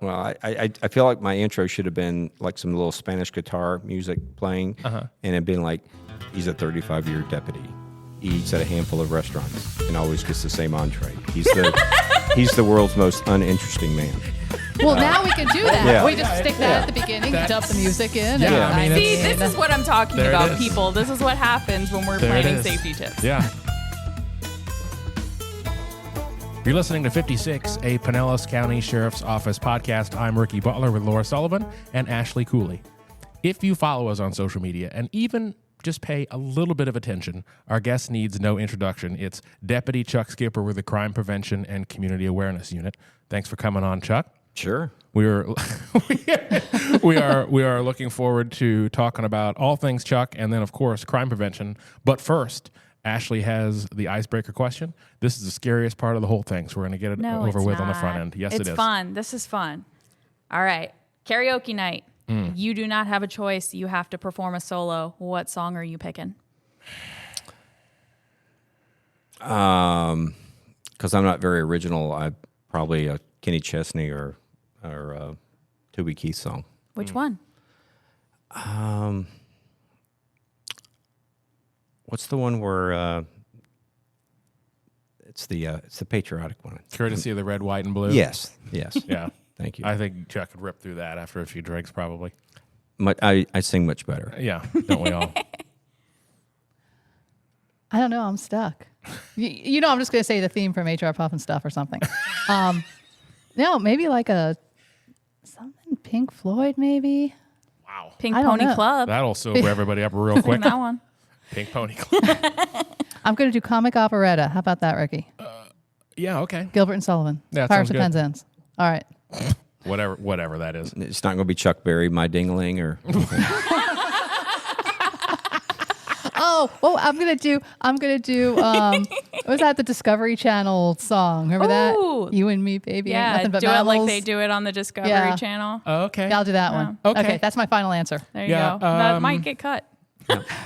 Well, I feel like my intro should have been like some little Spanish guitar music playing, and it'd been like, he's a 35-year deputy. He eats at a handful of restaurants and always gets the same entree. He's the world's most uninteresting man. Well, now we can do that. Yeah. We just stick that at the beginning, dump the music in. Yeah, and I mean, See, this is what I'm talking There it about, is. people. This is what happens when we're There it planning is. safety tips. Yeah. You're listening to 56, a Pinellas County Sheriff's Office podcast. I'm Ricky Butler with Laura Sullivan and Ashley Cooley. If you follow us on social media and even just pay a little bit of attention, our guest needs no introduction. It's Deputy Chuck Skipper with the Crime Prevention and Community Awareness Unit. Thanks for coming on, Chuck. Sure. We are looking forward to talking about all things Chuck and then, of course, crime prevention. But first, Ashley has the icebreaker question. This is the scariest part of the whole thing, so we're going to get it over with on the front end. Yes, it is. It's fun. This is fun. All right. Karaoke night. You do not have a choice. You have to perform a solo. What song are you picking? Because I'm not very original, I probably a Kenny Chesney or Toby Keith song. Which one? What's the one where it's the patriotic one? Courtesy of the red, white, and blue. Yes. Yeah. Thank you. I think Chuck could rip through that after a few drinks, probably. I sing much better. Yeah, don't we all? I don't know. I'm stuck. You know, I'm just going to say the theme from HR Puff and Stuff or something. No, maybe like something Pink Floyd, maybe. Wow. Pink I don't Pony know. Club. That'll sober everybody up real quick. That one. Pink Pony Club. I'm going to do comic operetta. How about that, Ricky? Yeah, okay. Gilbert and Sullivan. Yeah, Pirates of sounds good. Penzance. All right. Whatever that is. It's not going to be Chuck Berry, My Ding-a-Ling, or Oh, I'm gonna do. What was that? The Discovery Channel song. Remember Ooh. that? You and me, baby. Ain't Yeah, nothing but do it like mammals. they do it on the Discovery Yeah. Channel. Oh, okay. Yeah, I'll do that one. Okay. That's my final answer. There you Yeah, go. That might get cut.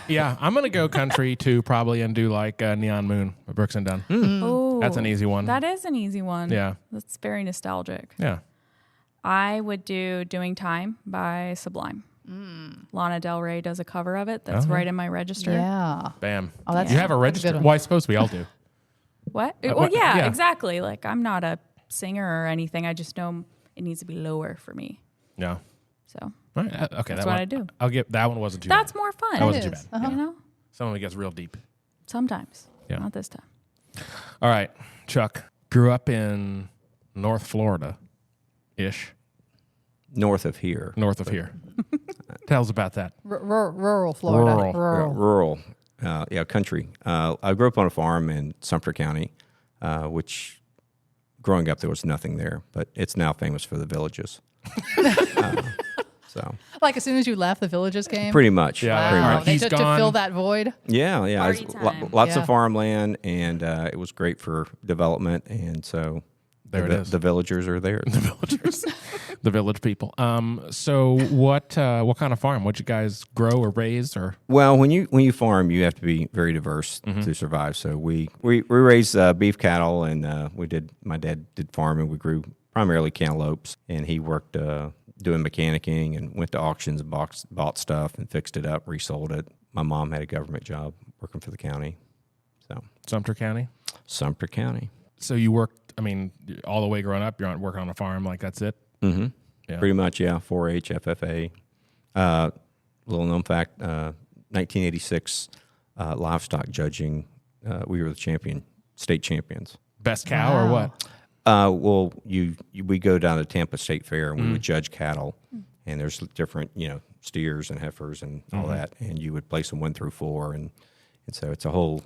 Yeah, I'm going to go country too, probably, and do like Neon Moon by Brooks and Dunn. Ooh, That's an easy one. That is an easy one. Yeah. That's very nostalgic. Yeah. I would do Doing Time by Sublime. Lana Del Rey does a cover of it. That's right in my register. Yeah. Bam. Oh, that's- you have a that's a register? good one. Well, I suppose we all do. What? what- Well, yeah, yeah. exactly. Like, I'm not a singer or anything. I just know it needs to be lower for me. Yeah. So All right. Okay. That's that what one, I do. I'll give that one wasn't too that's bad. more fun. That wasn't It too is. bad. You know? Some of it gets real deep. Sometimes. Yeah. Not this time. All right, Chuck. Grew up in North Florida-ish, north of here. north of here. Tell us about that. Rural Florida. Rural. Rural, country. I grew up on a farm in Sumter County, which growing up there was nothing there, but it's now famous for the villages. So Like as soon as you left, the villages came. pretty much. Yeah, pretty Wow. much. They He's took gone. to fill that void. Yeah. Party It's time. lots Yeah. of farmland, and it was great for development, and so There it is. the villagers are there. The villagers, the village people. So what kind of farm? What you guys grow or raise or? Well, when you farm, you have to be very diverse to survive. So we raised beef cattle, and my dad did farming. We grew primarily cantaloupes, and he worked doing mechanicking and went to auctions and bought stuff and fixed it up, resold it. My mom had a government job working for the county. So Sumter County. Sumter County. So you worked, I mean, all the way growing up, you're working on a farm, like that's it? Mm-hmm. Yeah. Pretty much, yeah. 4-H, FFA. Little known fact, 1986 livestock judging, we were the state champions. Best cow Wow. or what? Well, we go down to Tampa State Fair and we would judge cattle, and there's different, steers and heifers and all that, and you would place them 1 through 4, and so it's a whole.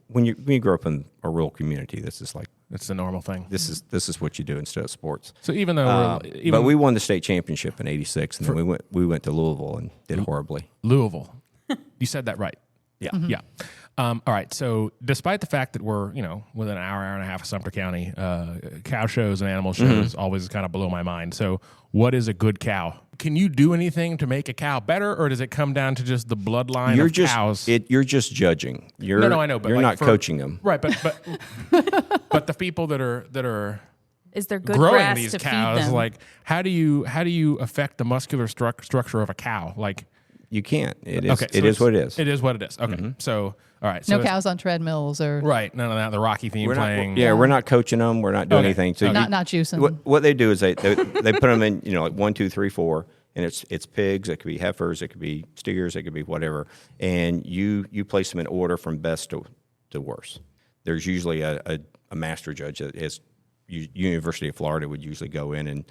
When you grow up in a rural community, this is like It's the normal thing. this is what you do instead of sports. So even though But we won the state championship in '86, and then we went to Louisville and did horribly. Louisville, you said that right. Yeah. Yeah. All right. So despite the fact that we're, within an hour and a half of Sumter County, cow shows and animal shows always kind of blow my mind. So what is a good cow? Can you do anything to make a cow better, or does it come down to just the bloodline of cows? You're just judging. No, I know, but you're like not coaching them. Right, but but the people that are Is there good growing grass these to cows? feed them? Like, how do you affect the muscular structure of a cow? Like, You can't. It is. okay, so it is what it is. It is what it is. Okay, so all right, so No it's- cows on treadmills or right? None of that. The Rocky theme We're not, playing. we're not coaching them. We're not doing Okay. anything. So not juicing. what they do is they put them in, like 1, 2, 3, 4, and it's pigs. It could be heifers. It could be steers. It could be whatever. And you place them in order from best to worst. There's usually a master judge that is University of Florida would usually go in, and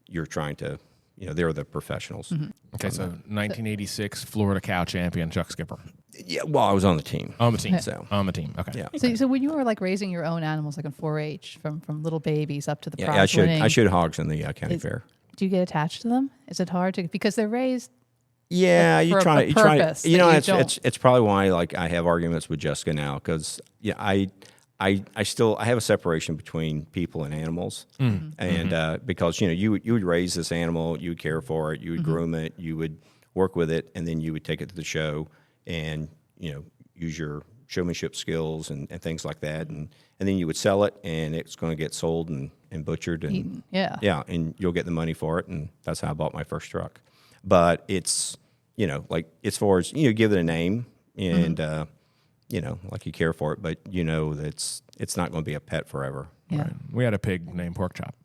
you're trying to, they're the professionals. Okay, so 1986 Florida cow champion Chuck Skipper Yeah, well, I was on the team. on the team. So On the team. Okay. yeah. So when you were like raising your own animals, like in 4-H, from little babies up to the Yeah, prize winning, I shoot hogs in the county fair. do you get attached to them? Is it hard to, because they're raised? Yeah, for a purpose that you it's probably why I have arguments with Jessica now, because I have a separation between people and animals, and because you would raise this animal, you would care for it, you would groom it, you would work with it, and then you would take it to the show and use your showmanship skills and things like that, and then you would sell it, and it's going to get sold and butchered and Eaten, yeah. and you'll get the money for it, and that's how I bought my first truck. But it's like as far as give it a name and like you care for it, but that it's not going to be a pet forever. Yeah. Right. We had a pig named Pork Chop.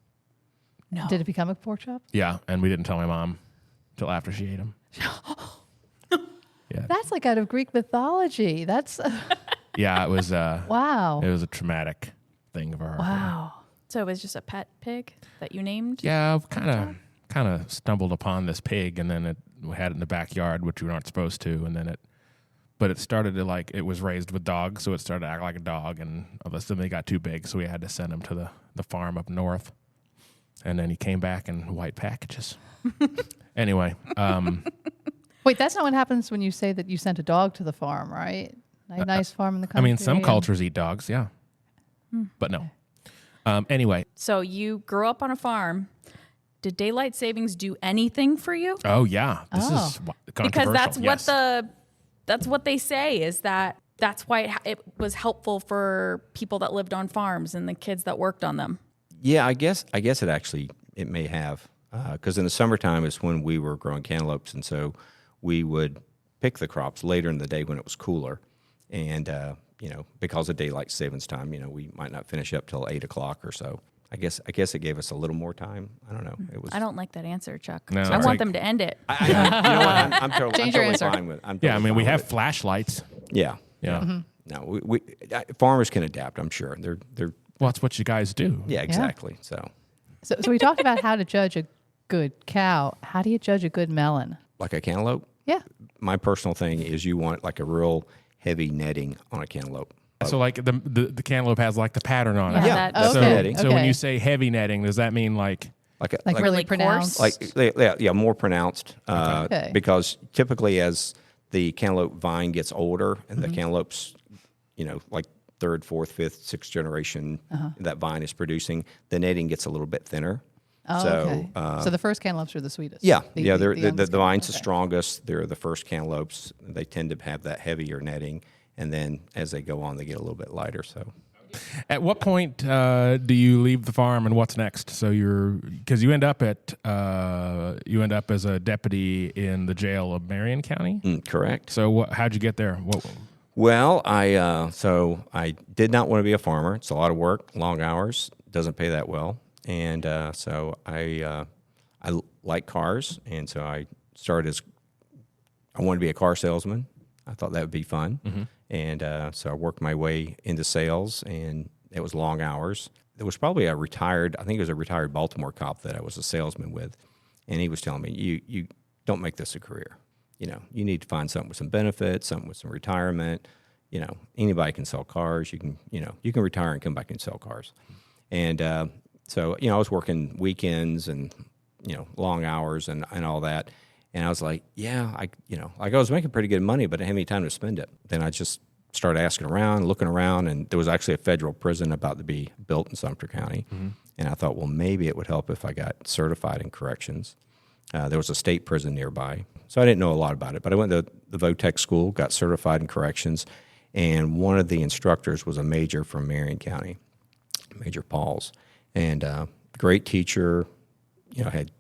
No. Did it become a pork chop? Yeah, and we didn't tell my mom till after she ate him. Yeah. That's like out of Greek mythology. That's Yeah, it was. wow. It was a traumatic thing for her. Wow. So it was just a pet pig that you named? Yeah, kind of stumbled upon this pig, and then we had it in the backyard, which we weren't supposed to, and then but it started to it was raised with dogs, so it started to act like a dog, and all of a sudden they got too big, so we had to send him to the farm up north, and then he came back in white packages. Anyway, Wait, that's not what happens when you say that you sent a dog to the farm, right? A nice farm in the country. some and- cultures eat dogs, yeah, but no. Anyway, So you grew up on a farm. Did daylight savings do anything for you? oh yeah, this is controversial. Because that's yes. that's what they say is that's why it was helpful for people that lived on farms and the kids that worked on them. Yeah, I guess it may have, because in the summertime is when we were growing cantaloupes, and so we would pick the crops later in the day when it was cooler, and because of daylight savings time, we might not finish up till 8 o'clock or so. I guess it gave us a little more time. I don't know. It was. I don't like that answer, Chuck. No, I it's want them to end it. You know what? I'm Change your totally answer. fine with. Yeah, I mean we have flashlights. Yeah. Yeah. No, farmers can adapt. I'm sure they're. Well, that's what you guys do. Yeah, exactly. So So we talked about how to judge a good cow. How do you judge a good melon? like a cantaloupe. Yeah. My personal thing is you want like a real heavy netting on a cantaloupe. So like the cantaloupe has like the pattern on it. Yeah, that's So, the netting. so when Okay. you say heavy netting, does that mean like Like Really Really pronounced. coarse? like more pronounced. Okay. Because typically as the cantaloupe vine gets older and Mm-hmm. the cantaloupes, like third, fourth, fifth, sixth generation that vine is producing, the netting gets a little bit thinner. Oh, So, okay. So the first cantaloupes are the sweetest. Yeah, The- yeah. the They're, the youngest vine's the okay. strongest. They're the first cantaloupes. They tend to have that heavier netting, and then as they go on, they get a little bit lighter. So, at what point do you leave the farm and what's next? So because you end up as a deputy in the jail of Marion County. correct. So how'd you get there? Well, I did not want to be a farmer. It's a lot of work, long hours, doesn't pay that well, and so I like cars, and so I started I wanted to be a car salesman. I thought that would be fun, and so I worked my way into sales, and it was long hours. There was probably I think it was a retired Baltimore cop that I was a salesman with, and he was telling me, you don't make this a career. You need to find something with some benefits, something with some retirement. Anybody can sell cars. You can retire and come back and sell cars. And so, I was working weekends and, long hours and all that. And I was like, yeah, I was making pretty good money, but I didn't have any time to spend it. Then I just started asking around, looking around, and there was actually a federal prison about to be built in Sumter County. And I thought, well, maybe it would help if I got certified in corrections. There was a state prison nearby. So I didn't know a lot about it, but I went to the VOTEC school, got certified in corrections, and one of the instructors was a major from Marion County, Major Pauls. And great teacher, had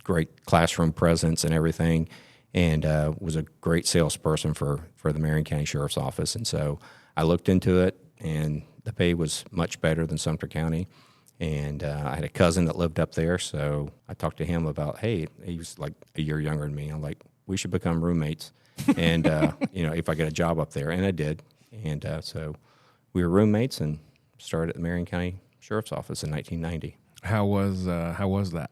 great classroom presence and everything, and was a great salesperson for the Marion County Sheriff's Office. And so I looked into it, and the pay was much better than Sumter County. And I had a cousin that lived up there, so I talked to him about, hey, he was like a year younger than me. I'm like, we should become roommates, and if I get a job up there, and I did. And so we were roommates and started at the Marion County Sheriff's Office in 1990. How was that?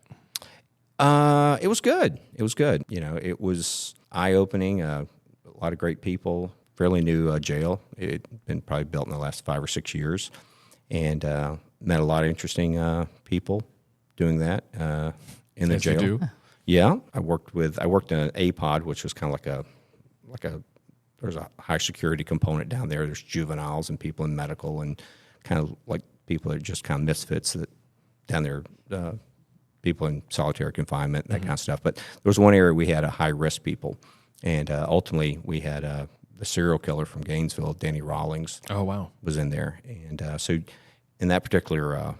It was good. It was good. It was eye-opening. A lot of great people. Fairly new jail. It had been probably built in the last 5 or 6 years, and met a lot of interesting people doing that in the jail. You do? Yeah, I worked in an A pod, which was kind of like a there's a high security component down there. There's juveniles and people in medical and kind of like people that are just kind of misfits that down there. People in solitary confinement, that kind of stuff. But there was one area we had a high-risk people, and ultimately we had the serial killer from Gainesville, Danny Rawlings. Oh, wow. Was in there. And so in that particular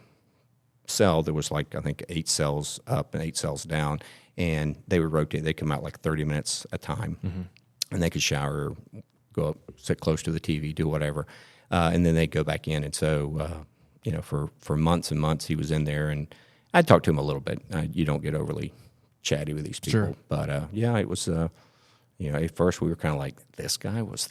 cell, there was I think 8 cells up and 8 cells down, and they would rotate. They'd come out 30 minutes a time, and they could shower, go up, sit close to the TV, do whatever, and then they'd go back in. And so, for months and months he was in there, and I talked to him a little bit. You don't get overly chatty with these people. Sure. But, it was, at first we were kind of like, this guy was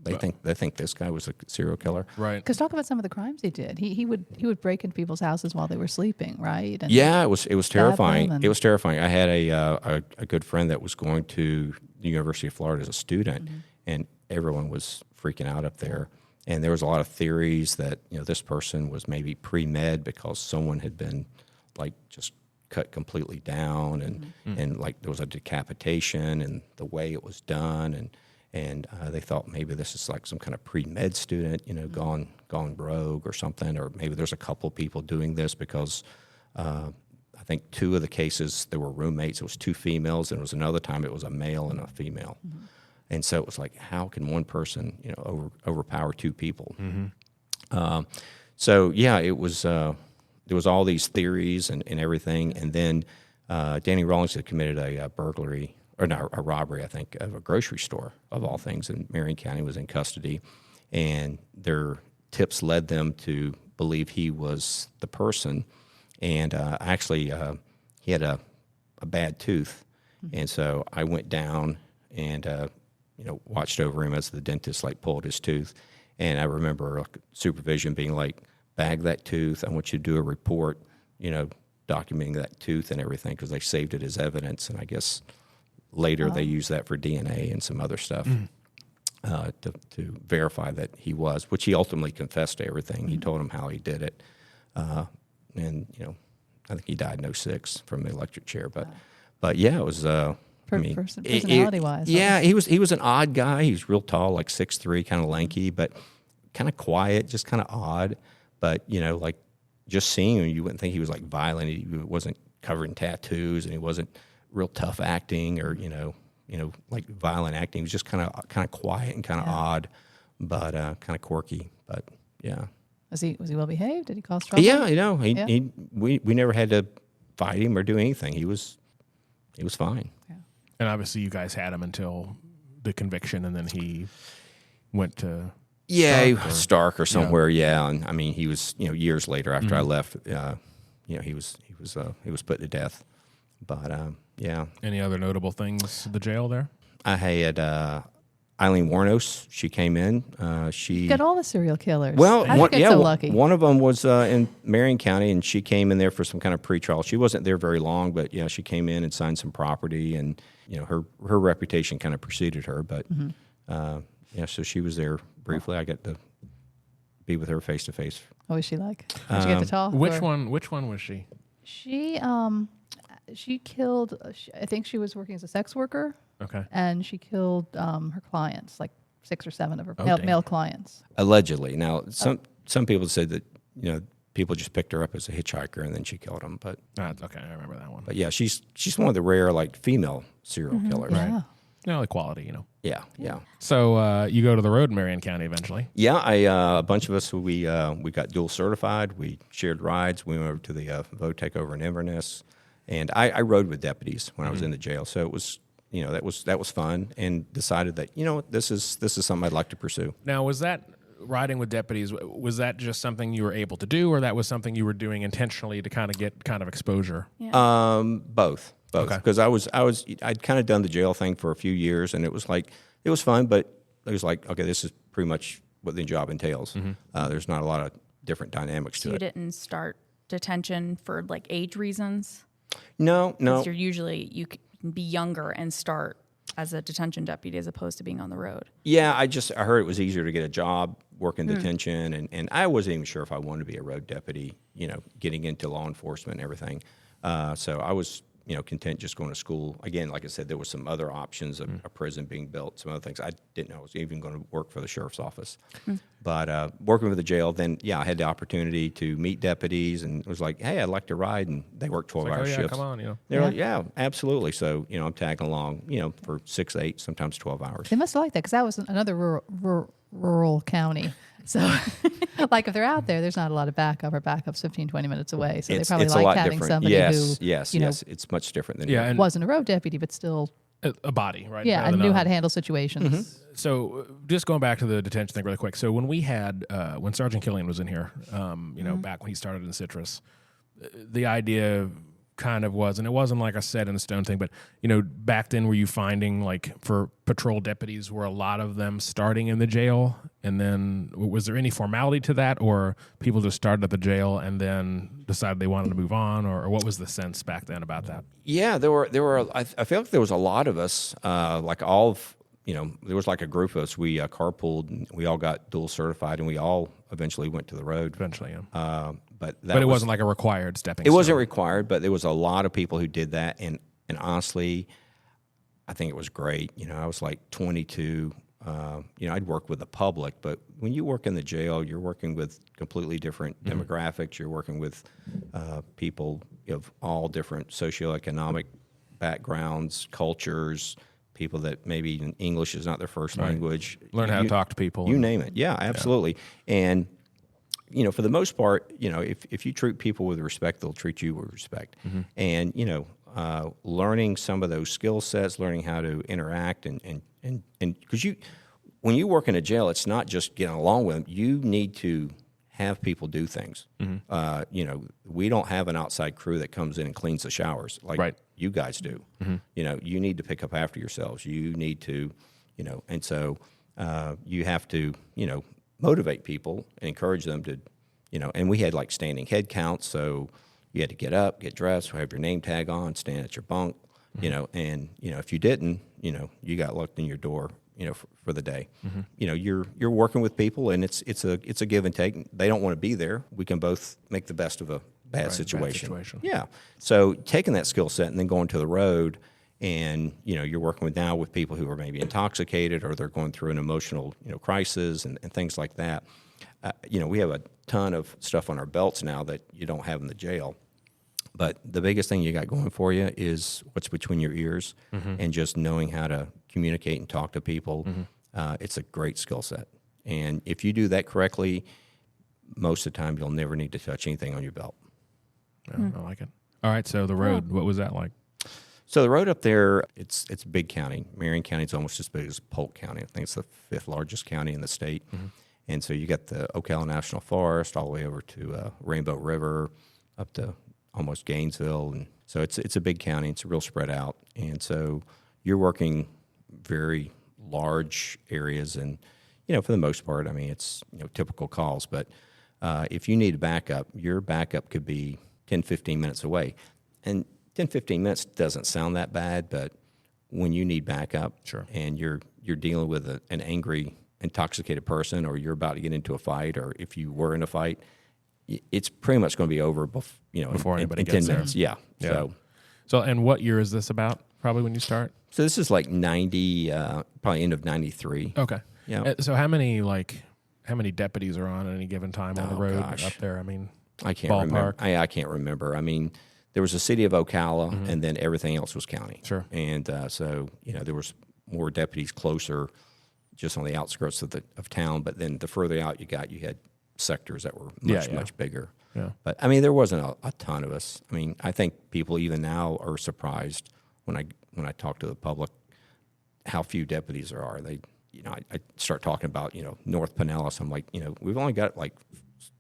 they think this guy was a serial killer. Right. Because talk about some of the crimes he did. He would break into people's houses while they were sleeping, right? And yeah, it was terrifying. them. It was terrifying. I had a good friend that was going to the University of Florida as a student, and everyone was freaking out up there. And there was a lot of theories that this person was maybe pre-med because someone had been just cut completely down, and there was a decapitation, and the way it was done, and they thought maybe this is some kind of pre-med student, gone rogue or something, or maybe there's a couple people doing this because I think 2 of the cases there were roommates. It was 2 females, and it was another time it was a male and a female. And so it was how can one person, overpower 2 people? So yeah, it was. There was all these theories and everything, and then Danny Rawlings had committed a burglary, or no, a robbery, I think, of a grocery store, of all things, and Marion County was in custody, and their tips led them to believe he was the person, and actually he had a bad tooth, and so I went down and watched over him as the dentist pulled his tooth, and I remember supervision being bag that tooth. I want you to do a report, documenting that tooth and everything, because they saved it as evidence. And I guess later they used that for DNA and some other stuff to verify that he was, which he ultimately confessed to everything. He told them how he did it. And, I think he died in 2006 from the electric chair. But yeah, it was, personality-wise. Yeah, he was an odd guy. He was real tall, 6'3", kind of lanky, but kind of quiet, just kind of odd. But, just seeing him, you wouldn't think he was violent. He wasn't covered in tattoos, and he wasn't real tough acting or, violent acting. He was just kind of quiet and kind of odd, but kind of quirky. But yeah. Was he well behaved? Did he cause trouble? Yeah, we never had to fight him or do anything. He was fine. Yeah. And obviously you guys had him until the conviction, and then he went to Stark or somewhere. Yeah, and I mean, he was years later after I left. He was put to death. But yeah. Any other notable things at the jail there? I had Eileen Warnos. She came in. She got all the serial killers. Well, how'd you get so lucky? One of them was in Marion County, and she came in there for some kind of pretrial. She wasn't there very long, but she came in and signed some property, and her reputation kind of preceded her. But so she was there briefly. I got to be with her face to face. What was she like? Did you get to talk? Which one was she? She killed. I think she was working as a sex worker. Okay. And she killed her clients, 6 or 7 of her damn. male clients. Allegedly. Now, some people said that people just picked her up as a hitchhiker and then she killed them. But okay, I remember that one. But yeah, she's one of the rare female serial killers. Yeah. Equality, Yeah. So you go to the road in Marion County eventually. Yeah, a bunch of us, we got dual certified. We shared rides. We went over to the VOTEC over in Inverness. And I rode with deputies when I was in the jail. So it was, that was fun, and decided that, this is something I'd like to pursue. Now, was that riding with deputies, was that just something you were able to do, or that was something you were doing intentionally to kind of get kind of exposure? Yeah. Both. Because I'd kind of done the jail thing for a few years, and it was fun, but it was like, okay, this is pretty much what the job entails. There's not a lot of different dynamics to You it. didn't start detention for like age reasons? No. 'Cause you can be younger and start as a detention deputy as opposed to being on the road. Yeah, I heard it was easier to get a job working detention, and I wasn't even sure if I wanted to be a road deputy, getting into law enforcement and everything. So I was, content just going to school. Again, like I said, there was some other options of a prison being built, some other things. I didn't know I was even going to work for the sheriff's office. But working with the jail, then, I had the opportunity to meet deputies, and it was like, hey, I'd like to ride, and they work 12-hour shifts. Come on, They're like, yeah, absolutely. So, I'm tagging along, for 6, 8, sometimes 12 hours. They must have liked that because that was another rural county. So, like if they're out there, there's not a lot of backup's 15, 20 minutes away. So they probably a like lot having different. somebody who, Yes, it's much different than and wasn't a road deputy, but still, a body, right? yeah, Rather and than knew how to handle situations. So just going back to the detention thing really quick. So when we had, when Sergeant Killian was in here, back when he started in Citrus, the idea kind of was, and it wasn't like a set in stone thing, but, back then were you finding like for patrol deputies, were a lot of them starting in the jail? And then was there any formality to that, or people just started at the jail and then decided they wanted to move on, or what was the sense back then about that? Yeah, there were. I feel like there was a lot of us, like all of, there was like a group of us. We carpooled, and we all got dual certified, and we all eventually went to the road. Eventually, yeah. But it wasn't like a required stepping It stone. wasn't required, but there was a lot of people who did that, and honestly, I think it was great. I was like 22. I'd work with the public, but when you work in the jail, you're working with completely different demographics. You're working with people of all different socioeconomic backgrounds, cultures, people that maybe English is not their first language. Learn how to talk to people. You name it. Yeah, absolutely. Yeah. And for the most part, if you treat people with respect, they'll treat you with respect. And learning some of those skill sets, learning how to interact, and because when you work in a jail, it's not just getting along with them. You need to have people do things. We don't have an outside crew that comes in and cleans the showers like you guys do. You need to pick up after yourselves. You need to, and so you have to, motivate people and encourage them to, and we had like standing head counts. So you had to get up, get dressed, have your name tag on, stand at your bunk, and, if you didn't, you got locked in your door, for the day. You're working with people, and it's a give and take. They don't want to be there. We can both make the best of a bad situation. Yeah. So taking that skill set and then going to the road, and you're working with people who are maybe intoxicated, or they're going through an emotional crisis and things like that. We have a ton of stuff on our belts now that you don't have in the jail. But the biggest thing you got going for you is what's between your ears, and just knowing how to communicate and talk to people. It's a great skill set. And if you do that correctly, most of the time you'll never need to touch anything on your belt. Yeah, I like it. All right, so the road, what was that like? So the road up there, it's a big county. Marion County is almost as big as Polk County. I think it's the 5th largest county in the state. And so you got the Ocala National Forest all the way over to Rainbow River, up to almost Gainesville. And so it's a big county. It's real spread out. And so you're working very large areas. And, for the most part, I mean, it's, typical calls. But if you need a backup, your backup could be 10, 15 minutes away. And 10, 15 minutes doesn't sound that bad, but when you need backup, and you're dealing with an angry, intoxicated person, or you're about to get into a fight, or if you were in a fight, it's pretty much going to be over before anybody in gets 10 there. minutes. Yeah. So, and what year is this about, probably when you start? So this is like 90, probably end of 93. Okay. Yeah. So how many deputies are on at any given time on the road up there? I mean, I can't remember. I can't remember. I mean, there was the city of Ocala, and then everything else was county. Sure. And so, there was more deputies closer, just on the outskirts of town. But then the further out you had sectors that were much bigger. Yeah. But I mean, there wasn't a ton of us. I mean, I think people even now are surprised when I talk to the public how few deputies there are. They, I start talking about, North Pinellas. I'm like, we've only got like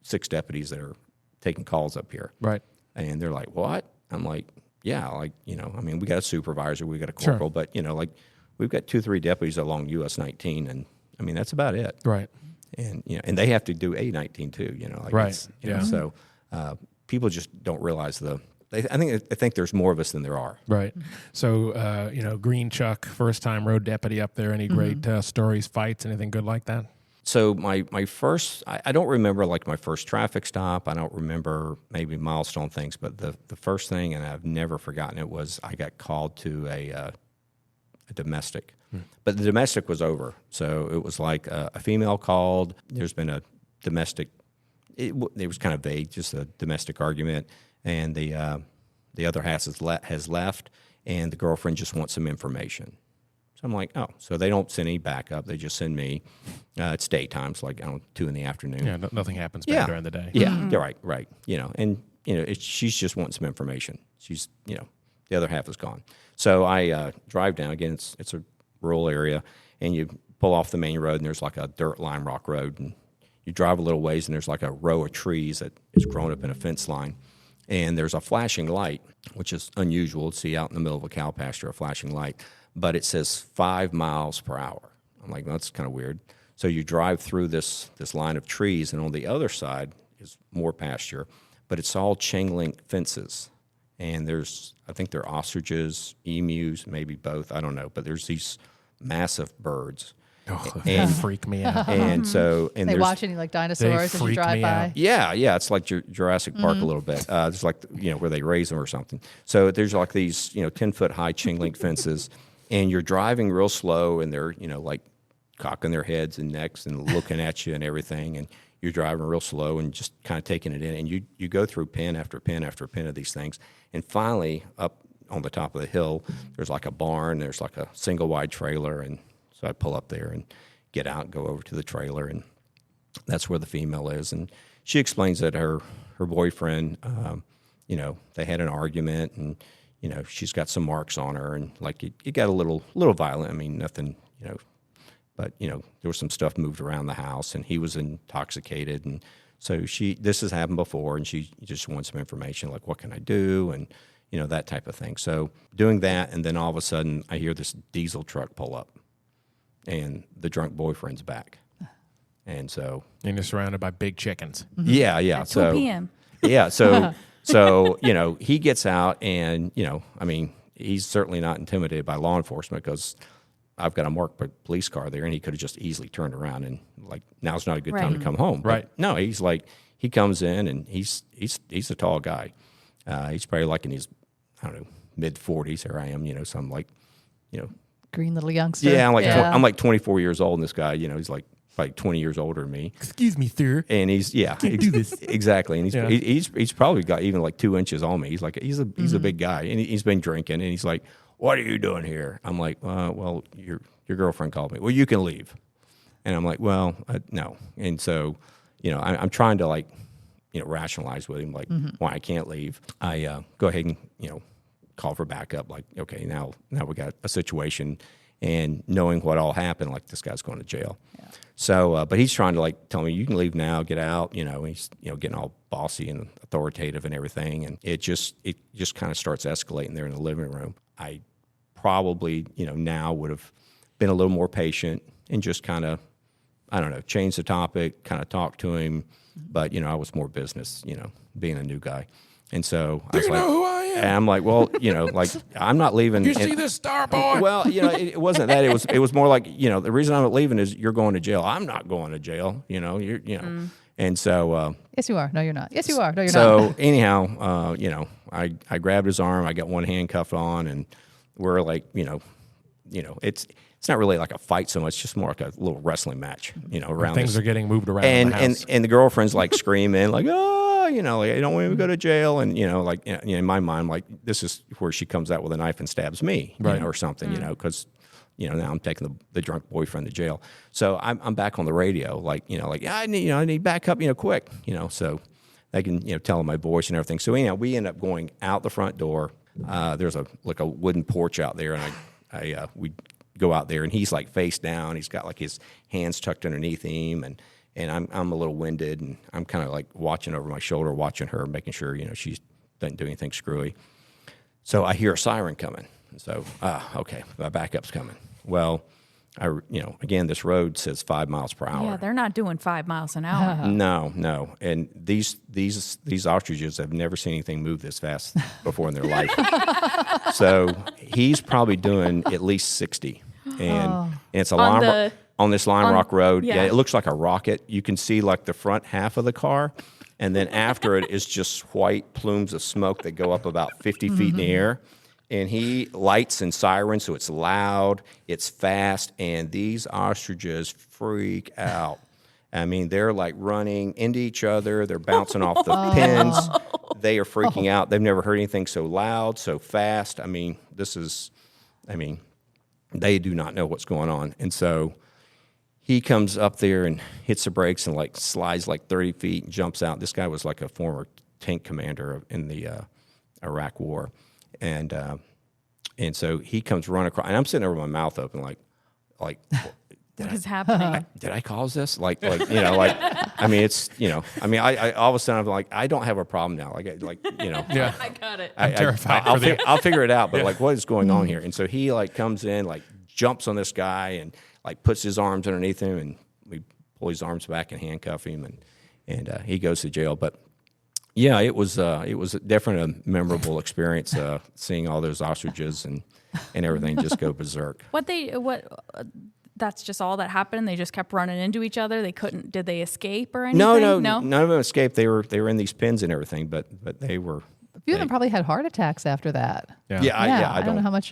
6 deputies that are taking calls up here. Right. And they're like, what? I'm like, yeah, like, I mean, we got a supervisor, we got a corporal, but, like we've got 2-3 deputies along US 19, and I mean, that's about it. Right. And, and they have to do A19 too, like right. It's, so people just don't realize I think there's more of us than there are. Right. So, Green Chuck, first time road deputy up there. Any great stories, fights, anything good like that? So my first, I don't remember like my first traffic stop. I don't remember maybe milestone things, but the first thing, and I've never forgotten it, was I got called to a domestic. But the domestic was over. So it was like a female called. There's been a domestic, it was kind of vague, just a domestic argument. And the other half has left, and the girlfriend just wants some information. So I'm like, oh, so they don't send any backup. They just send me. It's daytime, so like 2 in the afternoon. Yeah, nothing happens back during the day. Yeah, right. And she's just wanting some information. She's the other half is gone. So I drive down again. It's a rural area, and you pull off the main road, and there's like a dirt lime rock road, and you drive a little ways, and there's like a row of trees that is grown up in a fence line. And there's a flashing light, which is unusual to see out in the middle of a cow pasture, a flashing light. But it says 5 miles per hour. I'm like, well, that's kind of weird. So you drive through this line of trees, and on the other side is more pasture, but it's all chain link fences. And I think they're ostriches, emus, maybe both. I don't know. But there's these massive birds. Oh, they freak me out. And so, they watch any like dinosaurs as you drive by. Out. Yeah, it's like Jurassic Park a little bit. It's like where they raise them or something. So there's like these 10-foot high chain link fences, and you're driving real slow, and they're like cocking their heads and necks and looking at you and everything, and you're driving real slow and just kind of taking it in, and you go through pin after pin after pin of these things, and finally up on the top of the hill, there's like a barn, there's like a single wide trailer, and so I pull up there and get out and go over to the trailer, and that's where the female is. And she explains that her boyfriend, they had an argument, and, she's got some marks on her, and like it got a little violent. I mean, nothing, but, there was some stuff moved around the house, and he was intoxicated. And so this has happened before, and she just wants some information, like, what can I do? And, that type of thing. So doing that, and then all of a sudden I hear this diesel truck pull up. And the drunk boyfriend's back, and so you're surrounded by big chickens. Yeah. At 2 p.m. Yeah, so he gets out, and I mean, he's certainly not intimidated by law enforcement because I've got a marked police car there, and he could have just easily turned around and like, now's not a good time to come home. Right? But no, he's like, he comes in, and he's a tall guy. He's probably like in his, I don't know, mid 40s. Here I am, so I'm like, green little youngster. Yeah, I'm like 24 years old, and this guy, he's like probably 20 years older than me. Excuse me, sir. And he's Can't do this. Exactly. And he's probably got even like 2 inches on me. He's a big guy, and he's been drinking, and he's like, "What are you doing here?" I'm like, "Well, your girlfriend called me. Well, you can leave." And I'm like, "Well, no." And so, I'm trying to like, rationalize with him like why I can't leave. I go ahead and call for backup, like, okay, now we got a situation, and knowing what all happened, like, this guy's going to jail. Yeah. So, but he's trying to like tell me, you can leave now, get out. He's getting all bossy and authoritative and everything, and it just kind of starts escalating there in the living room. I probably now would have been a little more patient and just kind of, I don't know, change the topic, kind of talk to him, but I was more business, being a new guy. And so I was like, know who I am? And I'm like, well, like, I'm not leaving. You see this star boy? Well, it wasn't that. It was more like, the reason I'm not leaving is you're going to jail. I'm not going to jail. And so. Yes, you are. No, you're not. Yes, you are. No, you're not. So anyhow, I grabbed his arm. I got one handcuff on, and we're like, it's not really like a fight so much, just more like a little wrestling match, around things this. Are getting moved around in the house. And the girlfriend's like screaming, like, oh, like, I don't want to go to jail. And, like, in my mind, like, this is where she comes out with a knife and stabs me, or something, because, now I'm taking the drunk boyfriend to jail. So I'm back on the radio, like, yeah, I need backup, quick, so they can, tell them my voice and everything. So, we end up going out the front door. There's a wooden porch out there, and we go out there, and he's like face down. He's got like his hands tucked underneath him, and I'm a little winded, and I'm kind of like watching over my shoulder, watching her, making sure she doesn't do anything screwy. So I hear a siren coming. So okay, my backup's coming. Well, again, this road says 5 miles per hour. Yeah, they're not doing 5 miles an hour. No, and these ostriches have never seen anything move this fast before in their life. So he's probably doing at least 60, and it's on this Lime Rock Road. Yeah, it looks like a rocket. You can see like the front half of the car, and then after it is just white plumes of smoke that go up about 50 feet in the air. And he lights and sirens, so it's loud, it's fast, and these ostriches freak out. I mean, they're like running into each other. They're bouncing off the pins. They are freaking out. They've never heard anything so loud, so fast. I mean, they do not know what's going on. And so he comes up there and hits the brakes and like slides like 30 feet and jumps out. This guy was like a former tank commander in the Iraq War. And so he comes running across, and I'm sitting there with my mouth open, like, what is happening? Did I cause this? Like, I mean, it's, I all of a sudden I'm like, I don't have a problem now. Yeah. I got it. I'm terrified. I'll figure it out. But like, what is going on here? And so he like comes in, like jumps on this guy and like puts his arms underneath him, and we pull his arms back and handcuff him, and he goes to jail. But yeah, it was definitely a memorable experience seeing all those ostriches and everything just go berserk. That's just all that happened. They just kept running into each other. Did they escape or anything? No, none of them escaped. They were in these pens and everything, but they were. A few of them probably had heart attacks after that. I don't know how much.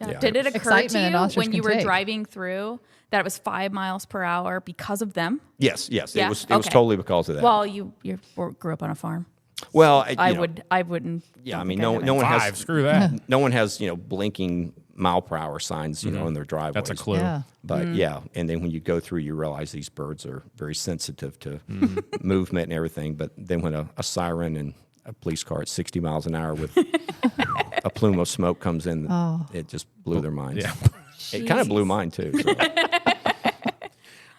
Yeah. Did it occur to you when you were take. driving through that it was 5 miles per hour because of them? Yes. Yeah? It was totally because of that. Well, you grew up on a farm. Well, I wouldn't. Yeah, I mean, no one has. Screw that. No one has blinking mile per hour signs, in their driveways. That's a clue. Yeah. But and then when you go through, you realize these birds are very sensitive to movement and everything. But then when a siren and a police car at 60 miles an hour with a plume of smoke comes in, it just blew their minds. Yeah. It kind of blew mine too. So.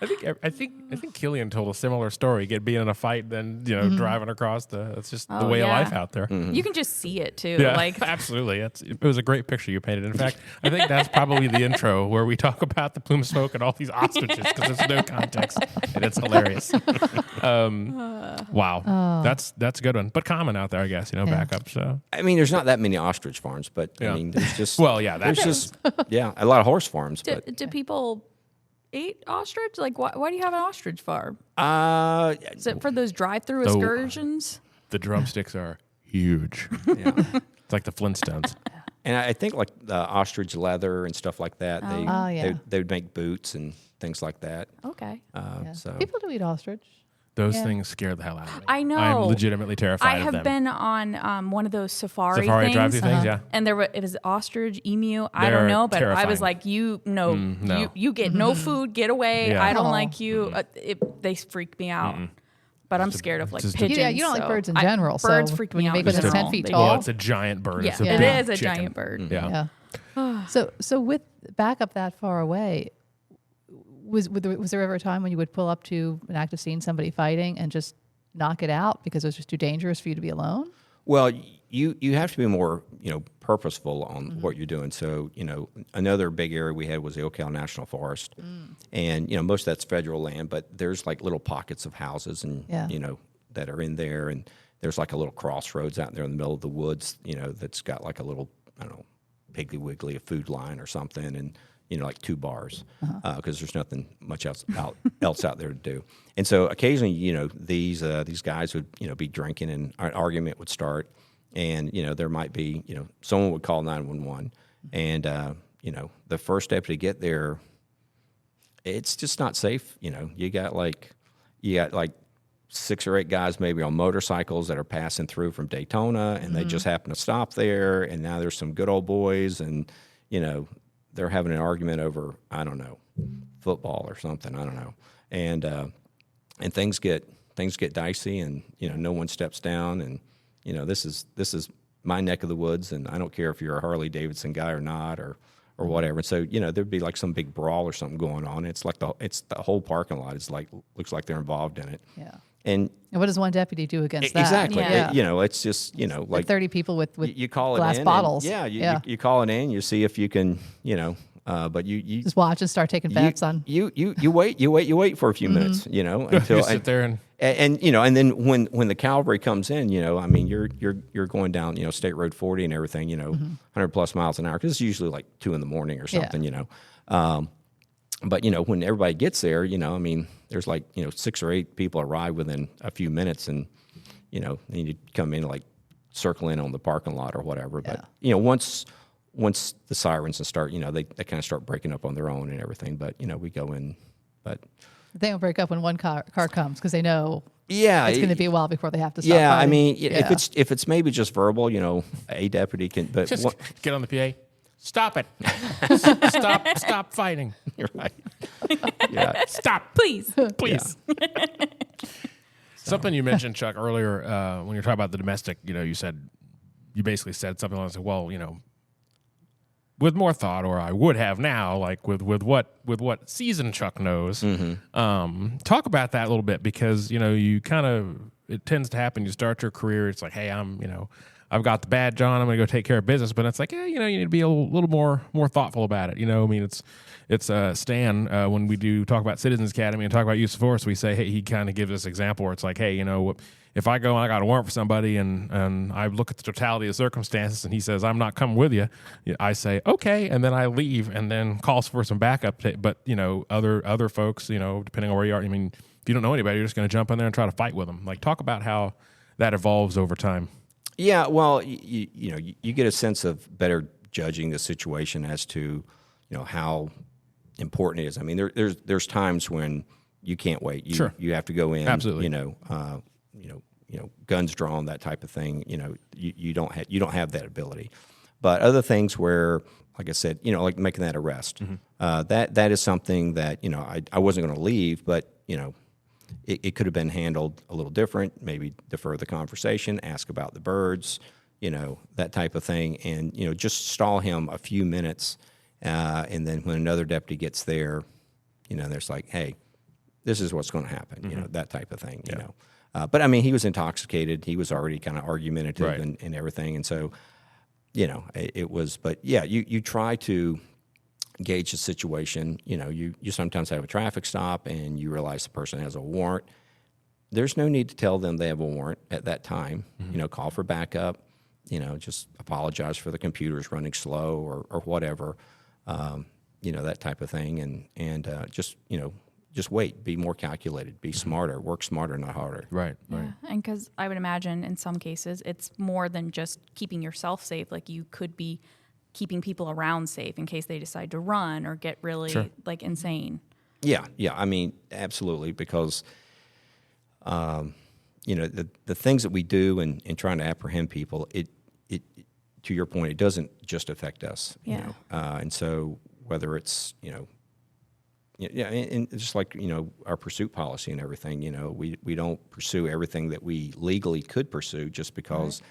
I think Killian told a similar story. Being in a fight, then driving across it's just the way of life out there. Mm-hmm. You can just see it too. Yeah, like absolutely. It was a great picture you painted. In fact, I think that's probably the intro where we talk about the plume of smoke and all these ostriches because there's no context and it's hilarious. Wow, that's a good one, but common out there, I guess. Backup. So I mean, there's not that many ostrich farms, but I mean, there's just a lot of horse farms. Do people eat ostrich? Like, why do you have an ostrich farm? Is it for those drive-through excursions? The drumsticks are huge. Yeah. It's like the Flintstones. And I think like the ostrich leather and stuff like that. They would make boots and things like that. Okay. So People do eat ostrich. Those things scare the hell out of me. I know. I'm legitimately terrified of them. I have been on one of those safari drive-through things, yeah. And it was ostrich, emu, I don't know, but terrifying. I was like, you get no food, get away. Yeah. I don't like you. They freak me out. But I'm scared of like pigeons. Yeah, you don't like birds in general. Birds so freak when me you out. make them 10 feet tall. Well, it's a giant bird. Yeah, it's a it big is a chicken. giant bird. Yeah. So with back up that far away, was there ever a time when you would pull up to an active scene, somebody fighting, and just knock it out because it was just too dangerous for you to be alone? Well, you have to be more purposeful on what you're doing. So another big area we had was the Ocala National Forest, and most of that's federal land, but there's like little pockets of houses and that are in there, and there's like a little crossroads out there in the middle of the woods, that's got like a little Piggly Wiggly, a food line or something, and like 2 bars, because there's nothing much else out there to do. And so occasionally, these guys would, be drinking, and an argument would start, and there might be, someone would call 911, and the first step to get there, it's just not safe. You got like 6 or 8 guys maybe on motorcycles that are passing through from Daytona, and they just happen to stop there, and now there's some good old boys, and, you know, they're having an argument over, I don't know, football or something, I don't know. And things get dicey, and, you know, no one steps down, and, you know, this is my neck of the woods, and I don't care if you're a Harley Davidson guy or not, or whatever. And so, you know, there'd be like some big brawl or something going on. It's like the whole parking lot is like, looks like they're involved in it. Yeah. And what does one deputy do against that? exactly. Yeah. You know, it's just, you know, like 30 people with you call glass it in, bottles. and, you call it in, you see if you can, you know, but you just watch and start taking bets on. You wait for a few minutes, you know, until You sit there and you know, and then when the cavalry comes in, you know, I mean, you're going down, you know, State Road 40 and everything, you know, 100 plus miles an hour, because it's usually like 2 a.m. or something, you know. But you know, when everybody gets there, you know, I mean, there's like, you know, 6 or 8 people arrive within a few minutes, and, you know, they need to come in, like circle in on the parking lot or whatever. But you know, once the sirens start, you know, they kind of start breaking up on their own and everything. But you know, we go in, but they don't break up when one car comes, because they know it's going to be a while before they have to stop. Yeah, fighting. I mean, if it's maybe just verbal, you know, a deputy can, but just get on the PA. Stop it. Stop fighting. You're right. Yeah. Stop. Please. Please. Something you mentioned, Chuck, earlier when you're talking about the domestic, you know, you basically said something like, well, you know, with more thought, or I would have now, like with what seasoned Chuck knows. Talk about that a little bit, because, you know, it tends to happen. You start your career, it's like, hey, I've got the badge on, I'm going to go take care of business. But it's like, yeah, you know, you need to be a little more thoughtful about it. You know, I mean, it's Stan, when we do talk about Citizens Academy and talk about use of force, we say, hey, he kind of gives this example where it's like, hey, you know, if I go and I got a warrant for somebody and I look at the totality of circumstances and he says, I'm not coming with you, I say, okay, and then I leave, and then calls for some backup. But, you know, other folks, you know, depending on where you are, I mean, if you don't know anybody, you're just going to jump in there and try to fight with them. Like, talk about how that evolves over time. Yeah, well, you know, you get a sense of better judging the situation as to, you know, how important it is. I mean, there's times when you can't wait. You have to go in. Absolutely. You know, guns drawn, that type of thing. You know, you don't have that ability. But other things where, like I said, you know, like making that arrest, that is something that, you know, I wasn't going to leave, but, you know, it could have been handled a little different, maybe defer the conversation, ask about the birds, you know, that type of thing. And, you know, just stall him a few minutes. And then when another deputy gets there, you know, there's like, hey, this is what's going to happen, you know, that type of thing, you know. But, I mean, he was intoxicated. He was already kind of argumentative and everything. And so, you know, it was, but, yeah, you try to gauge the situation. You know, you sometimes have a traffic stop and you realize the person has a warrant. There's no need to tell them they have a warrant at that time. You know, call for backup, you know, just apologize for the computers running slow or whatever, you know, that type of thing. And just, you know, just wait, be more calculated, be smarter, work smarter, not harder. Right. And because I would imagine in some cases it's more than just keeping yourself safe. Like, you could be keeping people around safe in case they decide to run or get really like insane. Yeah. I mean, absolutely, because you know, the things that we do in trying to apprehend people, it to your point, it doesn't just affect us. You know? And so whether it's, you know, and just like, you know, our pursuit policy and everything, you know, we don't pursue everything that we legally could pursue just because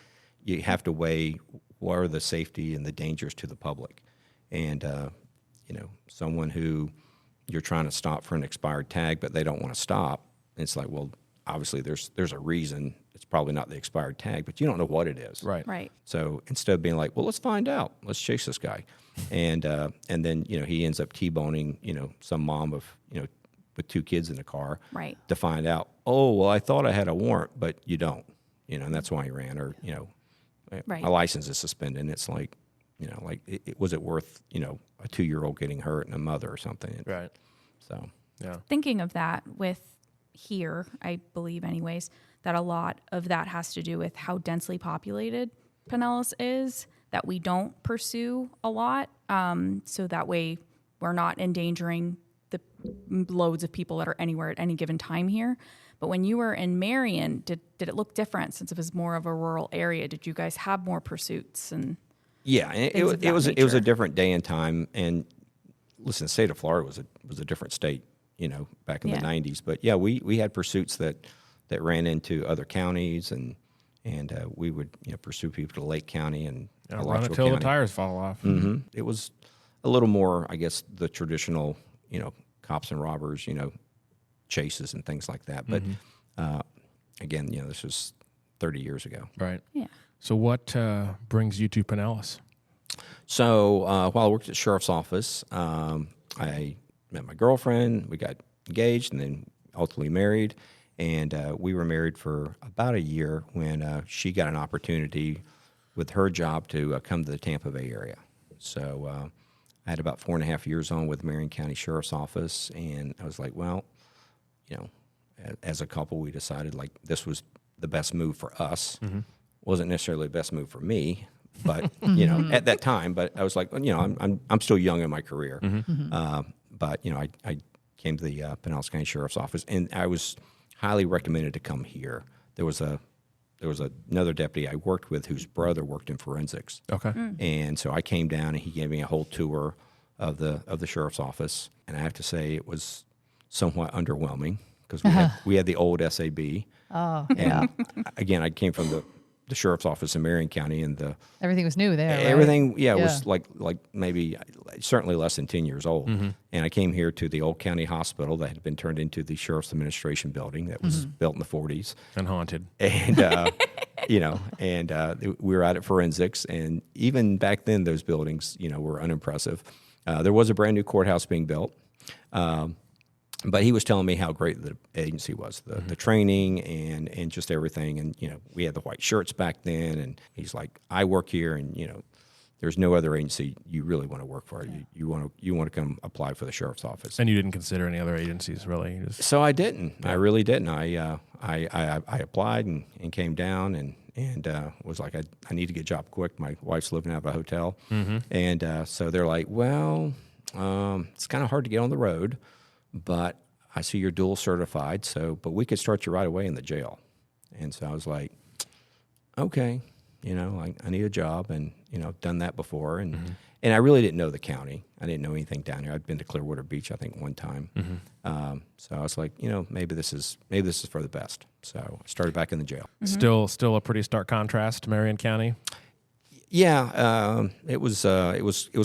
you have to weigh what are the safety and the dangers to the public. And, you know, someone who you're trying to stop for an expired tag, but they don't want to stop, it's like, well, obviously there's a reason. It's probably not the expired tag, but you don't know what it is. Right. So instead of being like, well, let's find out, let's chase this guy. And then, you know, he ends up T-boning, you know, some mom of, you know, with 2 kids in the car. Right. To find out, oh, well, I thought I had a warrant, but you don't, you know, and that's why he ran. Or, you know, my license is suspended. And it's like, you know, like, was it worth, you know, a 2-year-old getting hurt and a mother or something? Right. So, yeah. Thinking of that with here, I believe anyways, that a lot of that has to do with how densely populated Pinellas is, that we don't pursue a lot. So that way we're not endangering the loads of people that are anywhere at any given time here. But when you were in Marion, did it look different since it was more of a rural area? Did you guys have more pursuits and Yeah, and things of that it was a nature? different day and time. And listen, the state of Florida was a different state, back in the Yeah. 90s. But yeah, we had pursuits that ran into other counties, and we would pursue people to Lake County and Run it Alachua till the County. tires fall off. It was a little more, I guess, the traditional, cops and robbers, chases and things like that. But again, this was 30 years ago. Right. Yeah. So what brings you to Pinellas? So while I worked at the sheriff's office, I met my girlfriend. We got engaged and then ultimately married. And we were married for about a year when she got an opportunity with her job to come to the Tampa Bay area. So I had about 4.5 years on with Marion County Sheriff's Office, and I was like, well, as a couple, we decided like this was the best move for us. Wasn't necessarily the best move for me, but at that time. But I was like, well, I'm still young in my career. But I came to the Pinellas County Sheriff's Office, and I was highly recommended to come here. There was another deputy I worked with whose brother worked in forensics. Okay. And so I came down, and he gave me a whole tour of the sheriff's office. And I have to say it was somewhat underwhelming because we had the old SAB. Oh, And yeah. again, I came from the sheriff's office in Marion County, and Everything was new there, right? everything, was like maybe certainly less than 10 years old. Mm-hmm. And I came here to the old county hospital that had been turned into the sheriff's administration building that was built in the 40s. And haunted. And we were out at forensics, and even back then those buildings were unimpressive. There was a brand new courthouse being built, but he was telling me how great the agency was, the training and just everything. And we had the white shirts back then, and he's like, I work here, and there's no other agency you really want to work for. You want to come apply for the sheriff's office. And you didn't consider any other agencies, really? You just, So I didn't. I really didn't. I applied and came down and was like, I need to get a job quick. My wife's living out of a hotel. And so they're like, well, it's kind of hard to get on the road, but I see you're dual certified, but we could start you right away in the jail. And so I was like, okay, I need a job, and done that before, and I really didn't know the county. I didn't know anything down here. I'd been to Clearwater Beach, I think, one time. So I was like, maybe this is for the best. So I started back in the jail. Still a pretty stark contrast to Marion County. Yeah, it was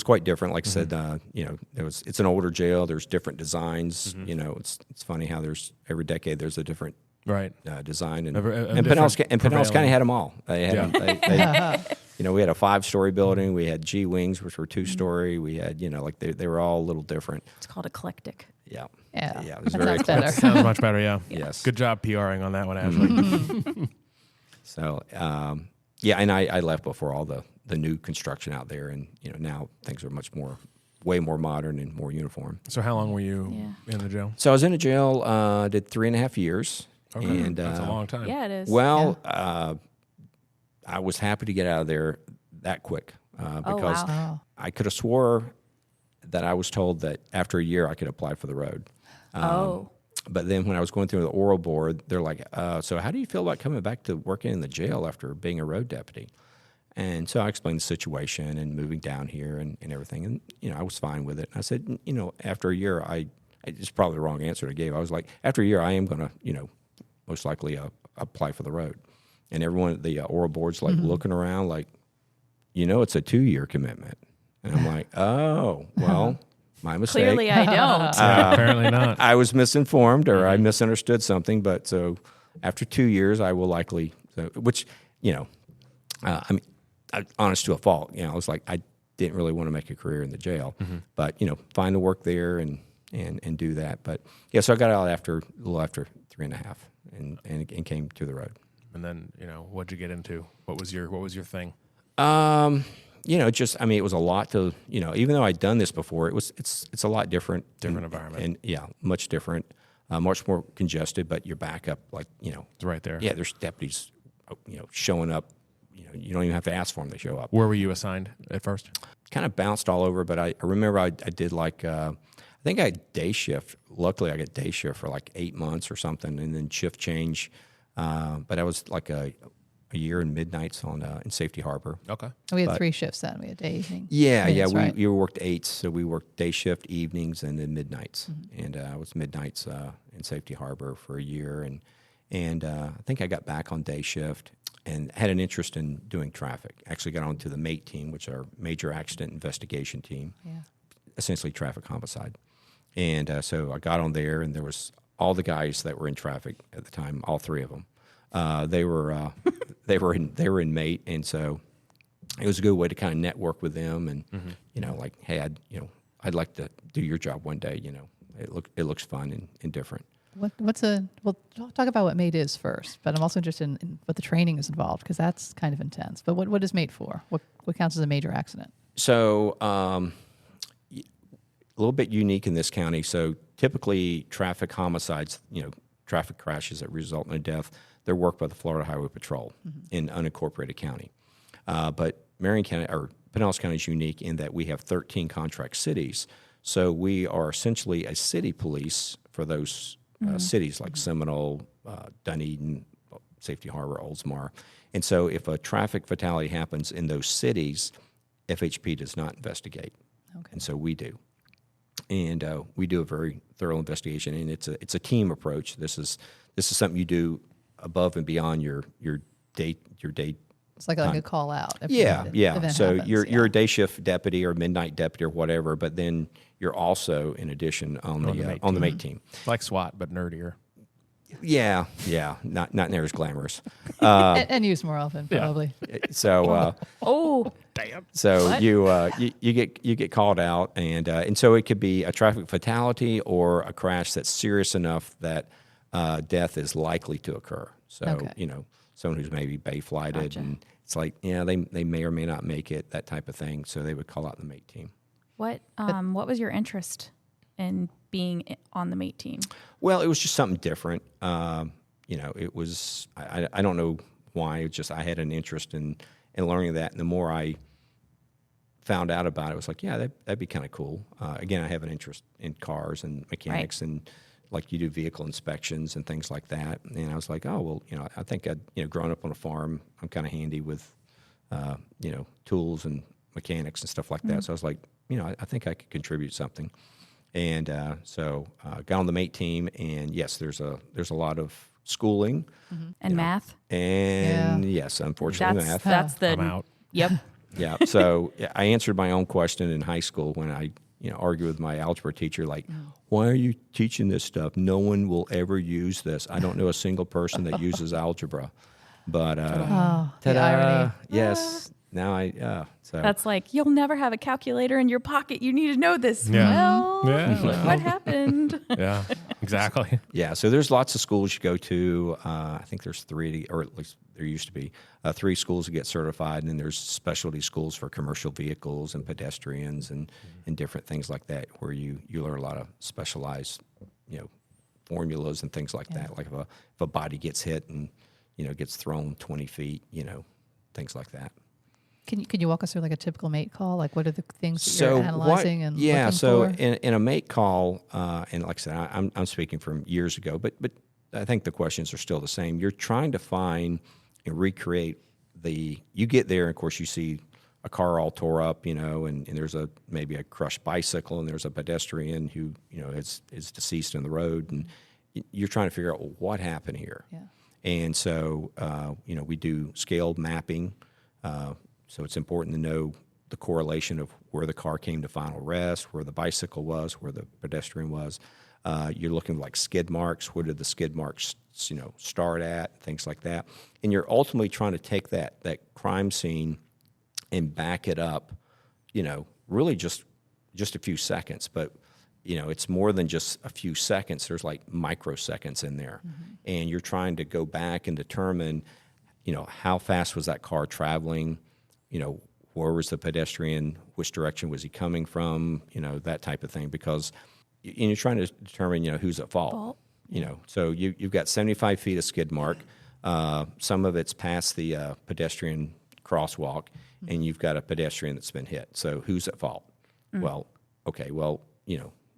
quite different. Like I said, it's an older jail. There's different designs. It's funny how every decade there's a different Right. design, and different Pinellas County had them all. They had Yeah. we had a 5-story building. We had G wings, which were 2-story. We had they were all a little different. It's called eclectic. Yeah, Yeah. it was That very sounds better. Sounds much better, yeah. Yes. Good job PRing on that one, Ashley. So and I left before all the new construction out there, and now things are way more modern and more uniform. So how long were you in the jail? So I was in a jail, did 3.5 years. Okay. And That's a long time. Yeah, it is. Well, I was happy to get out of there that quick because wow. I could have swore that I was told that after a year I could apply for the road. But then when I was going through the oral board, they're like, so how do you feel about coming back to working in the jail after being a road deputy? And so I explained the situation and moving down here and everything. And, I was fine with it. I said, after a year, it's probably the wrong answer I gave. I was like, after a year, I am going to, most likely apply for the road. And everyone at the oral board's like looking around like, it's a 2-year commitment. And I'm like, oh, well, my mistake. Clearly, I don't. Yeah, apparently not. I was misinformed or I misunderstood something. But so after 2 years, I will likely, honest to a fault. I was like, I didn't really want to make a career in the jail, but find the work there and do that. But yeah, so I got out a little after 3.5 and came to the road. And then, what'd you get into? What was your thing? It was a lot to, even though I'd done this before, it's a lot different. Different environment. And yeah, much different, much more congested, but you're back up It's right there. yeah, there's deputies, showing up. You don't even have to ask for them; they show up. Where were you assigned at first? Kind of bounced all over, but I remember I did I I think I had day shift. Luckily, I got day shift for like 8 months or something, and then shift change. But I was like a year in midnights on in Safety Harbor. Okay. We had 3 shifts then. We had day, evening. Yeah, minutes, yeah. right? We worked 8s, so we worked day shift, evenings, and then midnights. And I was midnights in Safety Harbor for a year, and I think I got back on day shift and had an interest in doing traffic. Actually, got onto the MATE team, which is our Major Accident Investigation team, essentially traffic homicide. And so I got on there, and there was all the guys that were in traffic at the time, all 3 of them. They were in MATE, and so it was a good way to kind of network with them, and like, hey, I'd like to do your job one day. It looks fun and different. We'll talk about what MATE is first, but I'm also interested in what the training is involved, because that's kind of intense. But what is MATE for? What counts as a major accident? So a little bit unique in this county. So typically traffic homicides, traffic crashes that result in a death, they're worked by the Florida Highway Patrol in unincorporated county. But Marion County, or Pinellas County, is unique in that we have 13 contract cities. So we are essentially a city police for those cities like Seminole, Dunedin, Safety Harbor, Oldsmar. And so if a traffic fatality happens in those cities, FHP does not investigate. Okay. And so we do. And we do a very thorough investigation, and it's a team approach. This is something you do above and beyond your day. It's like a call out. Yeah. So happens, you're a day shift deputy or midnight deputy or whatever, but then you're also, in addition, on the MATE team. Like SWAT, but nerdier. Yeah, not near as glamorous. and used more often, probably. So, Damn. so What? you get called out, and so it could be a traffic fatality or a crash that's serious enough that death is likely to occur. So someone who's maybe bay flighted, and it's like they may or may not make it, that type of thing. So they would call out the MATE team. What was your interest in being on the MATE team? Well, it was just something different. It was, I don't know why, it's just I had an interest in learning that. And the more I found out about it, I was like, yeah, that'd be kind of cool. Again, I have an interest in cars and mechanics, and like you do vehicle inspections and things like that. And I was like, oh, well, I think growing up on a farm, I'm kind of handy with, tools and mechanics and stuff like that. So I was like, I think I could contribute something. And so got on the MATE team, and yes, there's a lot of schooling And math? and yes, unfortunately, math. That's the I'm out. Yep. Yeah. So I answered my own question in high school when I argued with my algebra teacher, like, why are you teaching this stuff? No one will ever use this. I don't know a single person that uses algebra. But the irony. Yes. Now so That's like, you'll never have a calculator in your pocket. You need to know this. Yeah. Well, Yeah. look what happened. Yeah, exactly. yeah. So there's lots of schools you go to. I think there's 3, or at least there used to be 3 schools to get certified, and then there's specialty schools for commercial vehicles and pedestrians and different things like that, where you learn a lot of specialized, formulas and things like that. Like if a body gets hit and gets thrown 20 feet, things like that. Can you walk us through like a typical MATE call? Like what are the things that you're analyzing and yeah, looking so for? in a MATE call, and like I said, I'm speaking from years ago, but I think the questions are still the same. You're trying to find and recreate you get there, and of course you see a car all tore up, and there's maybe a crushed bicycle, and there's a pedestrian who is deceased in the road, and you're trying to figure out, well, what happened here. Yeah. And so we do scaled mapping. So it's important to know the correlation of where the car came to final rest, where the bicycle was, where the pedestrian was. You're looking like skid marks. Where did the skid marks, start at? Things like that. And you're ultimately trying to take that crime scene and back it up, really just a few seconds. But it's more than just a few seconds. There's like microseconds in there, and you're trying to go back and determine, how fast was that car traveling. Where was the pedestrian? Which direction was he coming from? That type of thing. Because you're trying to determine, who's at fault. So you've got 75 feet of skid mark. Some of it's past the pedestrian crosswalk, and you've got a pedestrian that's been hit. So who's at fault? Well, okay,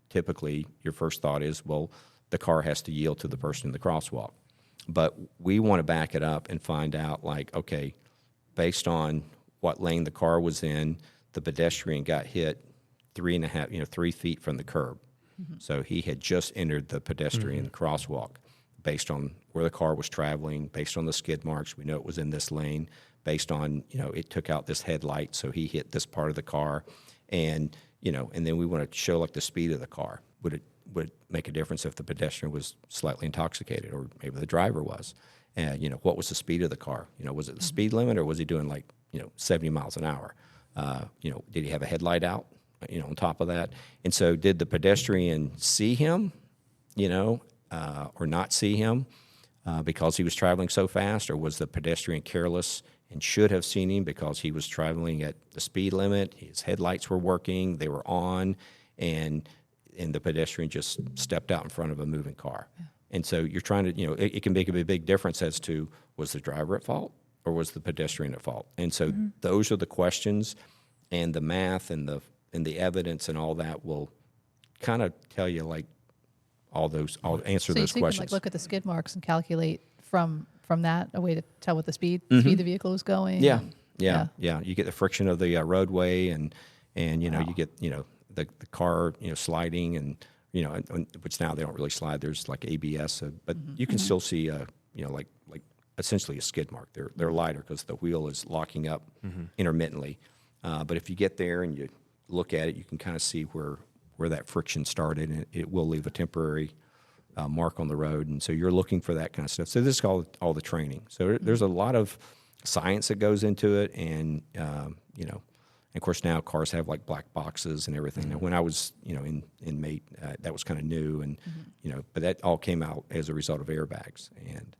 typically your first thought is, well, the car has to yield to the person in the crosswalk. But we want to back it up and find out, like, okay, based on what lane the car was in, the pedestrian got hit 3 feet from the curb. So he had just entered the pedestrian crosswalk. Based on where the car was traveling, based on the skid marks, we know it was in this lane. Based on, it took out this headlight, so he hit this part of the car. And, and then we want to show, like, the speed of the car. Would it make a difference if the pedestrian was slightly intoxicated, or maybe the driver was? And, what was the speed of the car? Was it the speed limit, or was he doing, like, 70 miles an hour? Did he have a headlight out, on top of that? And so did the pedestrian see him, or not see him because he was traveling so fast? Or was the pedestrian careless and should have seen him because he was traveling at the speed limit, his headlights were working, they were on, and the pedestrian just stepped out in front of a moving car? Yeah. And so you're trying to, it can make a big difference as to, was the driver at fault or was the pedestrian at fault? And so those are the questions, and the math and the evidence and all that will kind of tell you, like, I'll answer those so you questions. Can, like, look at the skid marks and calculate from that a way to tell what the speed the vehicle is going. Yeah. You get the friction of the roadway, and you get the car sliding, and which now they don't really slide. There's like ABS, but you can still see like essentially a skid mark. They're lighter because the wheel is locking up intermittently. But if you get there and you look at it, you can kind of see where that friction started, and it will leave a temporary mark on the road. And so you're looking for that kind of stuff. So this is all the training. So there's a lot of science that goes into it, and and of course now cars have, like, black boxes and everything. Now, when I was in mate, that was kind of new, and but that all came out as a result of airbags. And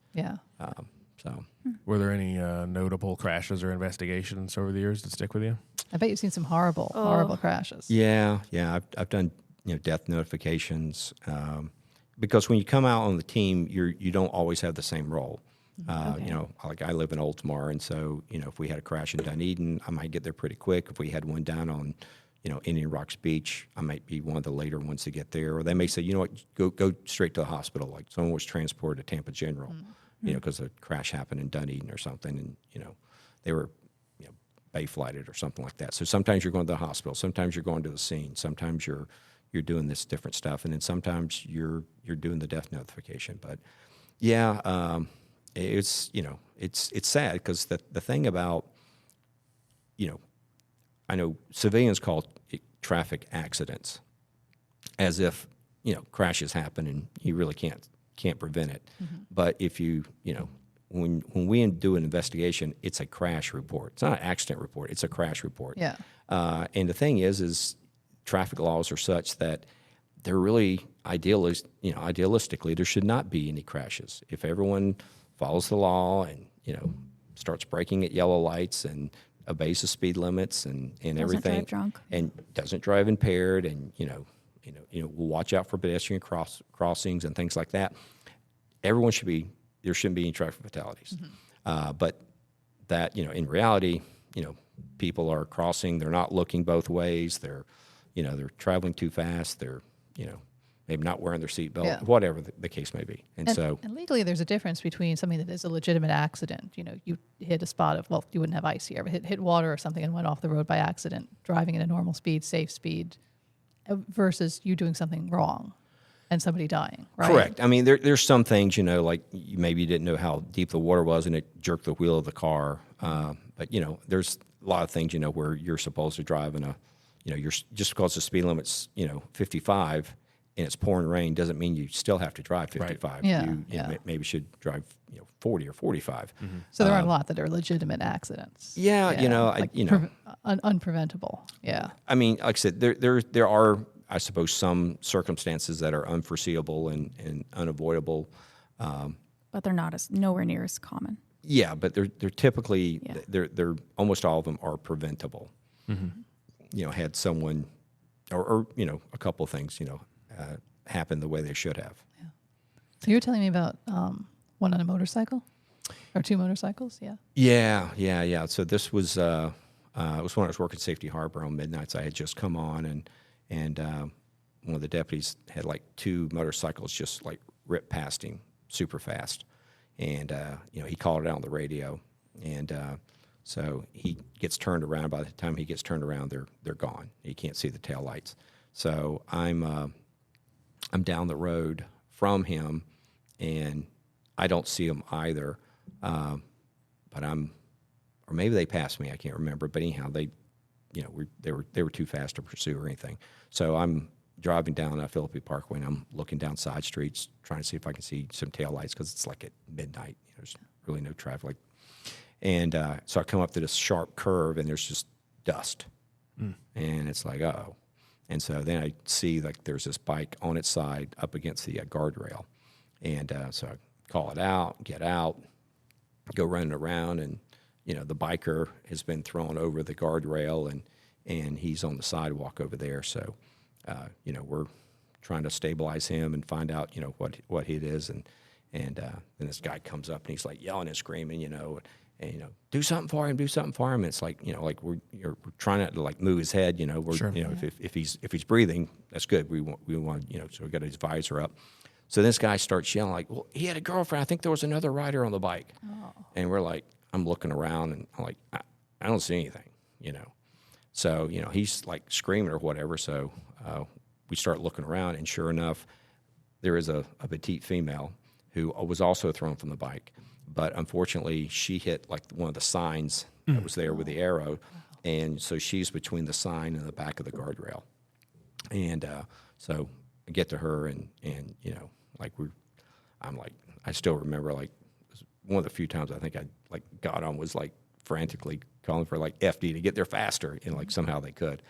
so were there any notable crashes or investigations over the years that stick with you? I bet you've seen some horrible crashes. Yeah. I've done death notifications, because when you come out on the team, you don't always have the same role. Like, I live in Oldsmar, and so if we had a crash in Dunedin, I might get there pretty quick. If we had one down on Indian Rocks Beach, I might be one of the later ones to get there. Or they may say, go straight to the hospital. Like, someone was transported to Tampa General, because a crash happened in Dunedin or something, and they were bay flighted or something like that. So sometimes you're going to the hospital, sometimes you're going to the scene, sometimes you're doing this different stuff, and then sometimes you're doing the death notification. But it's it's sad, because the thing about I know civilians call it traffic accidents, as if crashes happen and you really can't prevent it. But if when we do an investigation, it's a crash report. It's not an accident report. It's a crash report. Yeah. And the thing is traffic laws are such that they're really idealistically, there should not be any crashes. If everyone follows the law and starts braking at yellow lights and obeys the speed limits and everything, doesn't drive drunk, and doesn't drive impaired, and will watch out for pedestrian crossings and things like that, there shouldn't be any traffic fatalities. But that, in reality, people are crossing, they're not looking both ways, they're traveling too fast, they're, maybe not wearing their seatbelt, whatever the case may be. And legally, there's a difference between something that is a legitimate accident. You hit a spot of, you wouldn't have ice here, but hit water or something and went off the road by accident, driving at a normal speed, safe speed, versus you doing something wrong and somebody dying, right? Correct. I mean, there's some things, like maybe you didn't know how deep the water was and it jerked the wheel of the car. But, there's a lot of things, where you're supposed to drive in you're just because the speed limit's, 55 and it's pouring rain doesn't mean you still have to drive 55. Right. Yeah. You maybe should drive, 40 or 45. So there are a lot that are legitimate accidents. Unpreventable. Yeah. I mean, like I said, there are, I suppose, some circumstances that are unforeseeable and unavoidable. But they're nowhere near as common. Yeah, but they're typically, they're almost all of them are preventable. Had someone, or a couple of things, happen the way they should have. Yeah. So you were telling me about one on a motorcycle, or two motorcycles, yeah? Yeah. So this was, it was when I was working Safety Harbor on midnights. I had just come on, and one of the deputies had like 2 motorcycles just like rip past him super fast. And, he called it out on the radio. And so he gets turned around. By the time he gets turned around, they're gone. He can't see the taillights. So I'm down the road from him, and I don't see him either. But or maybe they passed me. I can't remember. But anyhow, they were too fast to pursue or anything. So I'm driving down Philippi Parkway, and I'm looking down side streets trying to see if I can see some taillights because it's like at midnight. There's really no traffic. And so I come up to this sharp curve, and there's just dust. And it's like, uh-oh. And so then I see like there's this bike on its side up against the guardrail. And so I call it out, get out, go running around, and the biker has been thrown over the guardrail, and he's on the sidewalk over there. So, we're trying to stabilize him and find out, what it is. And then this guy comes up, and he's like yelling and screaming, and do something for him, do something for him. And it's like, we're trying not to like move his head, Sure. if he's breathing, that's good. We want, so we got his visor up. So this guy starts yelling like, well, he had a girlfriend. I think there was another rider on the bike. Oh. And we're like, I'm looking around, and I'm like, I don't see anything, So, he's like screaming or whatever. So we start looking around, and sure enough, there is a petite female who was also thrown from the bike. But unfortunately, she hit like one of the signs that was there with the arrow. And so she's between the sign and the back of the guardrail. And so I get to her, and I still remember like one of the few times I think I like got on was like frantically calling for like FD to get there faster, and like somehow they could.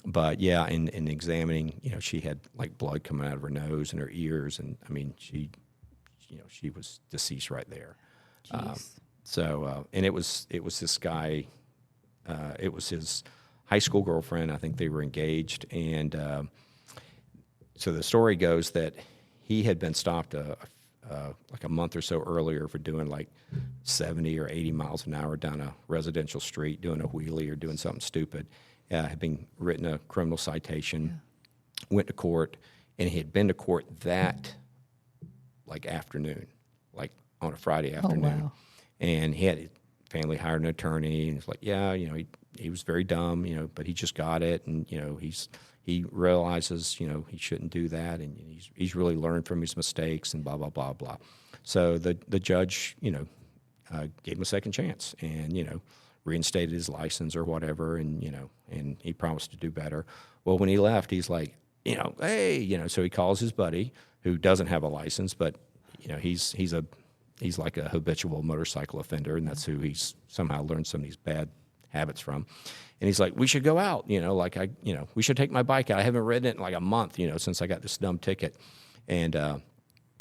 But yeah, in examining, she had like blood coming out of her nose and her ears, and I mean she was deceased right there. And it was this guy. It was his high school girlfriend. I think they were engaged, and so the story goes that he had been stopped like a month or so earlier for doing like 70 or 80 miles an hour down a residential street, doing a wheelie or doing something stupid. Had been written a criminal citation, went to court, and he had been to court that like afternoon, like on a Friday afternoon. Oh, wow. And he had his family hired an attorney, and it's like, he was very dumb, but he just got it, and he realizes, he shouldn't do that, and he's really learned from his mistakes, and blah blah blah blah. So the judge, gave him a second chance, and reinstated his license or whatever, and and he promised to do better. Well, when he left, he's like, hey, so he calls his buddy who doesn't have a license, but he's like a habitual motorcycle offender, and that's who he's somehow learned some of these bad habits from. And he's like, we should go out, we should take my bike out. I haven't ridden it in like a month, since I got this dumb ticket. And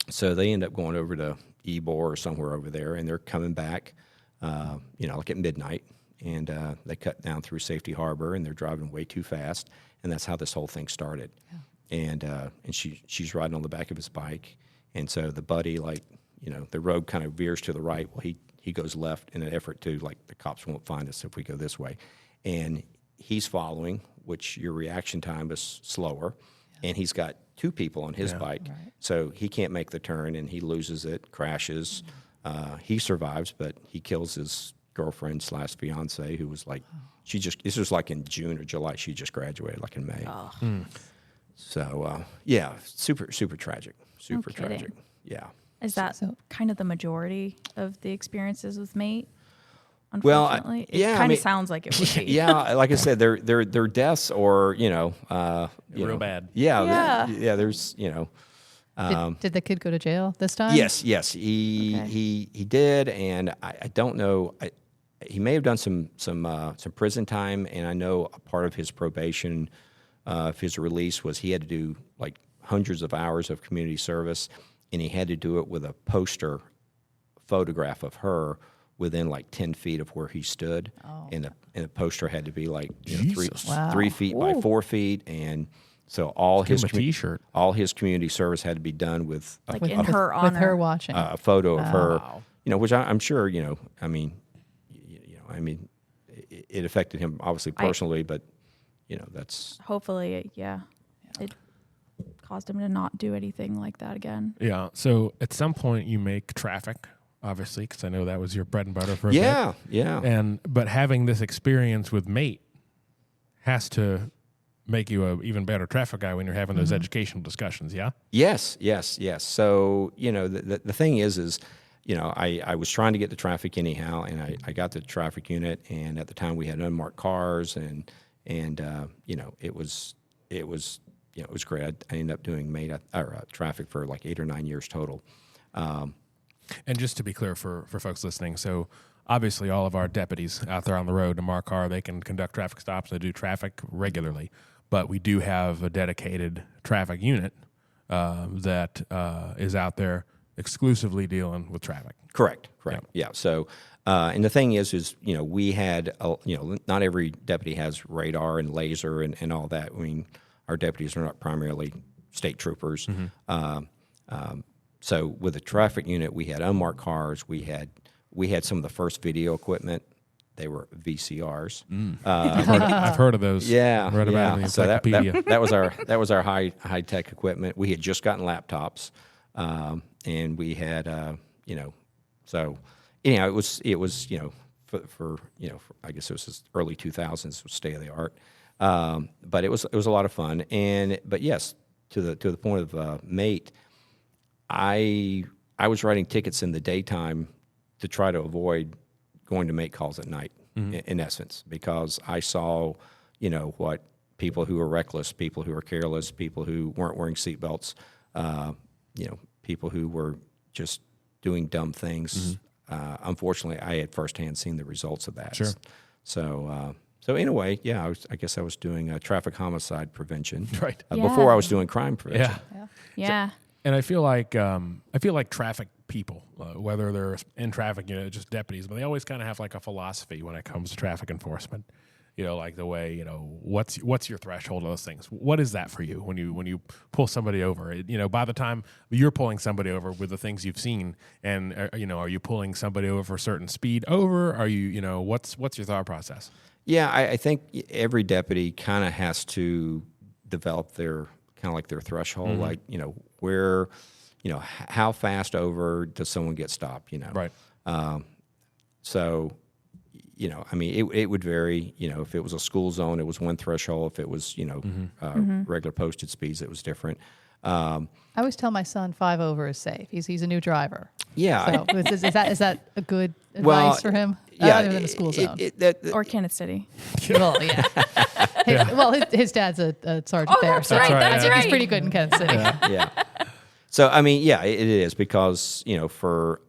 so they end up going over to Ybor or somewhere over there, and they're coming back, like at midnight. And they cut down through Safety Harbor, and they're driving way too fast. And that's how this whole thing started. Yeah. And she's riding on the back of his bike. And so the buddy, the road kind of veers to the right. Well, he goes left in an effort to, the cops won't find us if we go this way. And he's following, which your reaction time is slower. Yeah. And he's got 2 people on his bike. Right. So he can't make the turn, and he loses it, crashes. He survives, but he kills his girlfriend / fiance, who was this was like in June or July. She just graduated, like in May. Oh. So, super, super tragic. Super tragic. Yeah. Is that kind of the majority of the experiences with mate? Unfortunately, it kind of sounds like it would be. Yeah, like I said, they're deaths or real bad. Yeah. There's Did the kid go to jail this time? Yes, he did, and I don't know. He may have done some prison time, and I know a part of his probation, of his release, was he had to do like hundreds of hours of community service, and he had to do it with a poster photograph of her within like 10 feet of where he stood, and the poster had to be like 3 feet by 4 feet, and so all his T-shirt, all his community service had to be done with in her honor, with her watching a photo of her, which I'm sure it affected him obviously personally, but that's hopefully, yeah. it caused him to not do anything like that again. Yeah. So at some point you make traffic, obviously, because I know that was your bread and butter for a Yeah, bit. yeah. But having this experience with mate has to make you a even better traffic guy when you're having those educational discussions. Yeah. Yes. So, the thing is, I was trying to get the traffic anyhow, and I got the traffic unit, and at the time we had unmarked cars, and it was great. I ended up doing traffic for like 8 or 9 years total. And just to be clear for folks listening, so obviously all of our deputies out there on the road to mark car, they can conduct traffic stops, they do traffic regularly, but we do have a dedicated traffic unit that is out there exclusively dealing with traffic. Correct. Yeah. So, and the thing is, we had, not every deputy has radar and laser and all that. I mean, our deputies are not primarily state troopers. So with the traffic unit, we had unmarked cars. We had some of the first video equipment. They were VCRs. I've heard of those. Yeah. Read about it in the So encyclopedia. that was our high tech equipment. We had just gotten laptops, and we had it was for I guess it was just early 2000s, state of the art. But it was a lot of fun. But yes, to the point of mate. I was writing tickets in the daytime to try to avoid going to make calls at night, in essence, because I saw, what people who were reckless, people who were careless, people who weren't wearing seatbelts, people who were just doing dumb things. Unfortunately, I had firsthand seen the results of that. Sure. So in a way, yeah, I guess I was doing traffic homicide prevention Right. before I was doing crime prevention. Yeah. And I feel like traffic people, whether they're in traffic, just deputies, but they always kind of have like a philosophy when it comes to traffic enforcement. Like the way, what's your threshold of those things? What is that for you when you pull somebody over? By the time you're pulling somebody over with the things you've seen, and are you pulling somebody over for a certain speed over? Are you, what's your thought process? Yeah, I think every deputy kind of has to develop their threshold, like, where, how fast over does someone get stopped, Right. So, I mean, it would vary, if it was a school zone, it was one threshold. If it was, regular posted speeds, it was different. I always tell my son 5 over is safe. He's a new driver. Yeah. So is that a good advice for him? Yeah. Other than the school zone. Or Kenneth City. Well, yeah. His dad's a sergeant there. That's right. That's right. He's pretty good in Kansas City. Yeah. So, I mean, yeah, it is because, for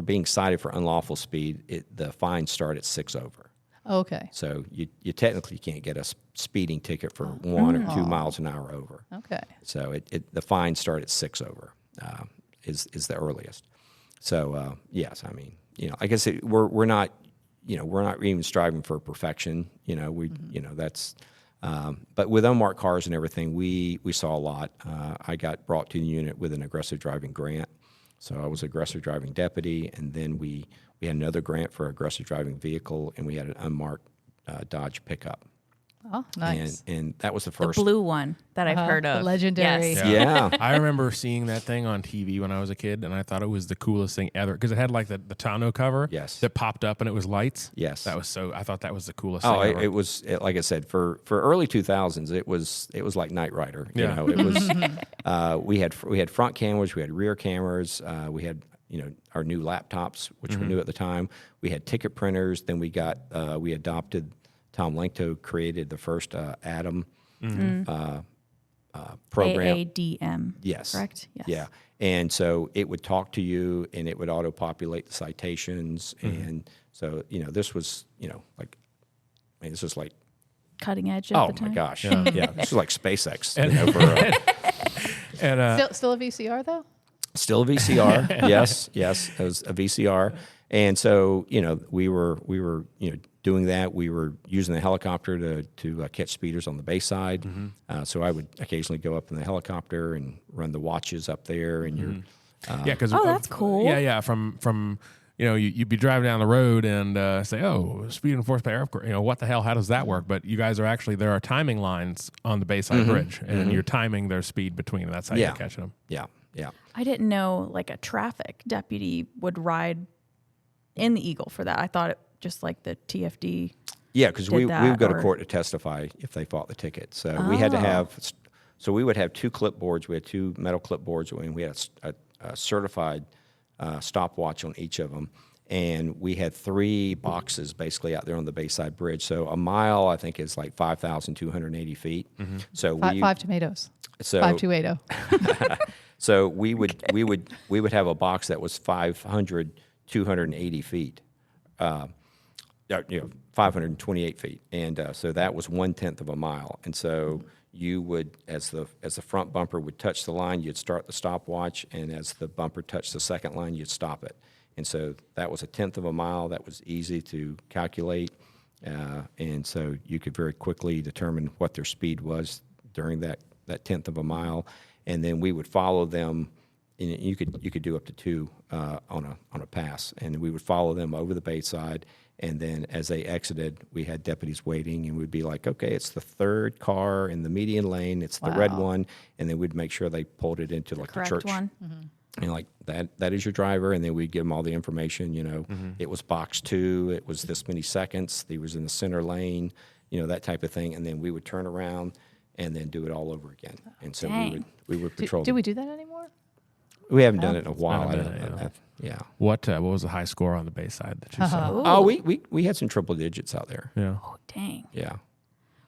being cited for unlawful speed, the fines start at 6 over. Okay. So you technically can't get a speeding ticket for 1 or 2 miles an hour over. Okay. So the fines start at 6 over is the earliest. So yes, I mean, like I said, we're not even striving for perfection. That's. But with unmarked cars and everything, we saw a lot. I got brought to the unit with an aggressive driving grant. So I was aggressive driving deputy, and then we had another grant for aggressive driving vehicle, and we had an unmarked Dodge pickup. Oh, nice. And that was the The first. blue one that I've heard of. The legendary. Yes. Yeah. I remember seeing that thing on TV when I was a kid, and I thought it was the coolest thing ever because it had like the tonneau cover Yes. that popped up and it was lights. Yes. I thought that was the coolest Oh, thing ever. it was like I said, for early 2000s, it was like Knight Rider. Yeah. It was. We had front cameras, we had rear cameras, we had our new laptops, which were new at the time. We had ticket printers. Then we adopted. Tom Lenkto created the first ADAM program. AADM. Yes. Correct? Yes. Yeah. And so it would talk to you, and it would auto-populate the citations. And so, this was, this is like, Cutting edge at the time. my gosh. Yeah. Yeah. This is like SpaceX. Still a VCR though? Still a VCR. Yes. It was a VCR. And so, we were doing that. We were using the helicopter to catch speeders on the bay side. So I would occasionally go up in the helicopter and run the watches up there. And because Oh, that's cool. Yeah. From you'd be driving down the road and say, oh, speed enforced by aircraft. What the hell? How does that work? But you guys are actually, there are timing lines on the Bayside Bridge, and you're timing their speed between them. That's how you're catching them. Yeah. I didn't know like a traffic deputy would ride in the Eagle for that. I thought it just like the TFD. Yeah, because we would go to court to testify if they fought the ticket. So we had to have, so we would have 2 clipboards. We had 2 metal clipboards, and we had a certified stopwatch on each of them. And we had 3 boxes basically out there on the Bayside Bridge. So a mile, I think, is like 5,280 feet. So five tomatoes. So 5,280. So we would have a box that was 280 feet. 528 feet, and so that was 1/10 of a mile. And so you would, as the front bumper would touch the line, you'd start the stopwatch, and as the bumper touched the second line, you'd stop it. And so that was 1/10 of a mile. That was easy to calculate, and so you could very quickly determine what their speed was during that 1/10 of a mile, and then we would follow them. And you could do up to 2 on a pass, and we would follow them over the Bayside. And then as they exited, we had deputies waiting, and we'd be like, okay, it's the 3rd car in the median lane. It's the red one. And then we'd make sure they pulled it into like the church. One. And like that is your driver. And then we'd give them all the information, it was box 2. It was this many seconds. He was in the center lane, that type of thing. And then we would turn around and then do it all over again. And so we would patrol. Do we do that anymore? We haven't done it in a while. Yeah. What was the high score on the Bayside that you saw? Oh, we had some triple digits out there. Yeah. Oh, dang. Yeah.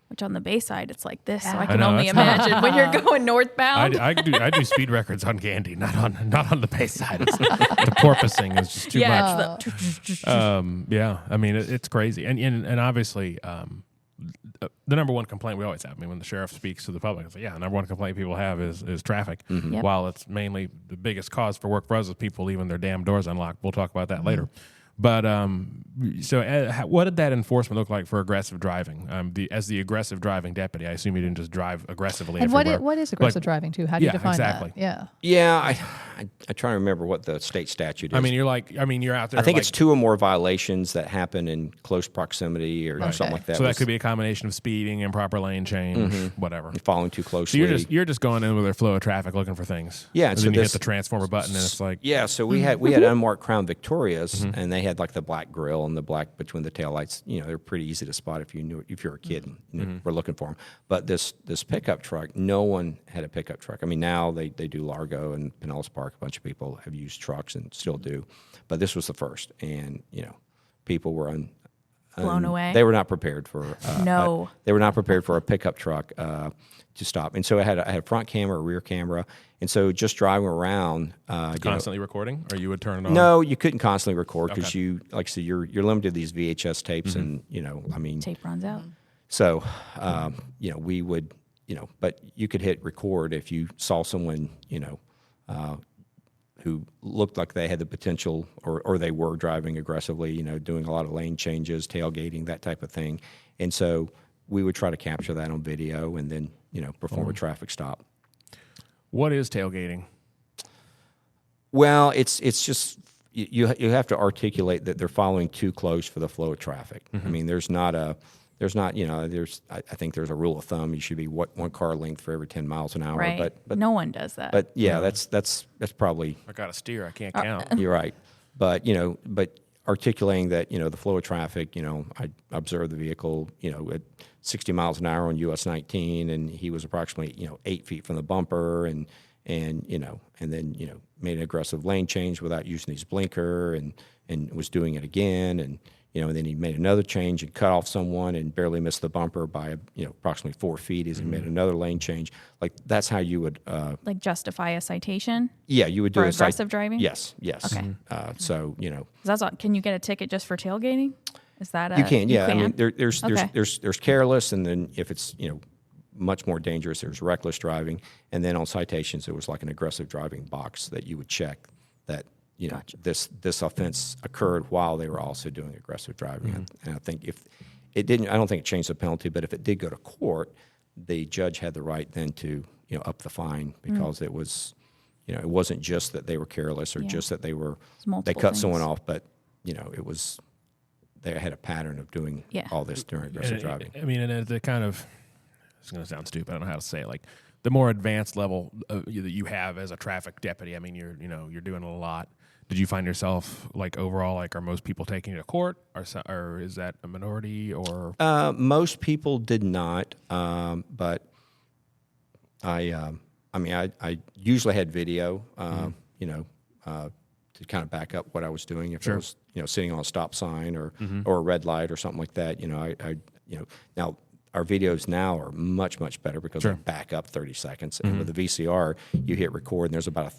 Which on the Bayside, it's like this. So I I can know, only imagine when you're going northbound. I do speed records on Gandy, not on the Bayside. The porpoising is just too much. Yeah, I mean it's crazy, and obviously the number one complaint we always have. I mean, when the sheriff speaks to the public, it's like, the number one complaint people have is traffic. Yep. While it's mainly the biggest cause for work for us is people leaving their damn doors unlocked. We'll talk about that later. But what did that enforcement look like for aggressive driving? As the aggressive driving deputy, I assume you didn't just drive aggressively And everywhere. what is aggressive driving too? How do you define exactly. that? Yeah. Yeah, I try to remember what the state statute is. I mean, you're out there. I think it's 2 or more violations that happen in close proximity or something like that. So that could be a combination of speeding, improper lane change, whatever. Following too closely. So you're just going in with a flow of traffic looking for things. Yeah, and so then you hit the transformer button, and it's like so we had unmarked Crown Victorias, and they had like the black grill and the black between the taillights. They're pretty easy to spot if you're a kid and we're looking for them. But this pickup truck, no one had a pickup truck. I mean, now they do Largo and Pinellas Park. A bunch of people have used trucks and still do, but this was the first, and people were blown away. They were not prepared for they were not prepared for a pickup truck to stop. And so I had a front camera, a rear camera, and so just driving around constantly recording, or you would turn it on. No, you couldn't constantly record because you, like I said, you're limited to these VHS tapes, and tape runs out. So we would but you could hit record if you saw someone who looked like they had the potential, or they were driving aggressively, doing a lot of lane changes, tailgating, that type of thing. And so we would try to capture that on video and then, perform a traffic stop. What is tailgating? Well, it's just you have to articulate that they're following too close for the flow of traffic. I mean, I think there's a rule of thumb. You should be one car length for every 10 miles an hour. Right. But no one does that. But yeah, that's probably. I got to steer. I can't count. You're right. But articulating that, the flow of traffic, I observed the vehicle, at 60 miles an hour on US 19, and he was approximately, 8 feet from the bumper, and then, made an aggressive lane change without using his blinker, and was doing it again, and then he made another change and cut off someone and barely missed the bumper by, approximately 4 feet as he made another lane change. Like, that's how you would... like justify a citation? Yeah, you would do for aggressive driving? Yes. Okay. So, That's all, can you get a ticket just for tailgating? Is that you can, yeah. You can? I mean, there's careless, and then if it's, much more dangerous, there's reckless driving. And then on citations, there was like an aggressive driving box that you would check that, Gotcha. this offense occurred while they were also doing aggressive driving. And I think if it didn't, I don't think it changed the penalty, but if it did go to court, the judge had the right then to, up the fine, because it was, it wasn't just that they were careless or just that they cut someone off, but it was, they had a pattern of doing Yeah. all this during aggressive driving. I mean, and the kind of, it's going to sound stupid. I don't know how to say it. Like the more advanced level that you have as a traffic deputy. I mean, you're doing a lot. Did you find yourself like overall, like, are most people taking you to court, or is that a minority, or? Most people did not, but I usually had video, to kind of back up what I was doing. If I was, sitting on a stop sign or a red light or something like that, now our videos now are much, much better because they back up 30 seconds. And with the VCR, you hit record and there's about a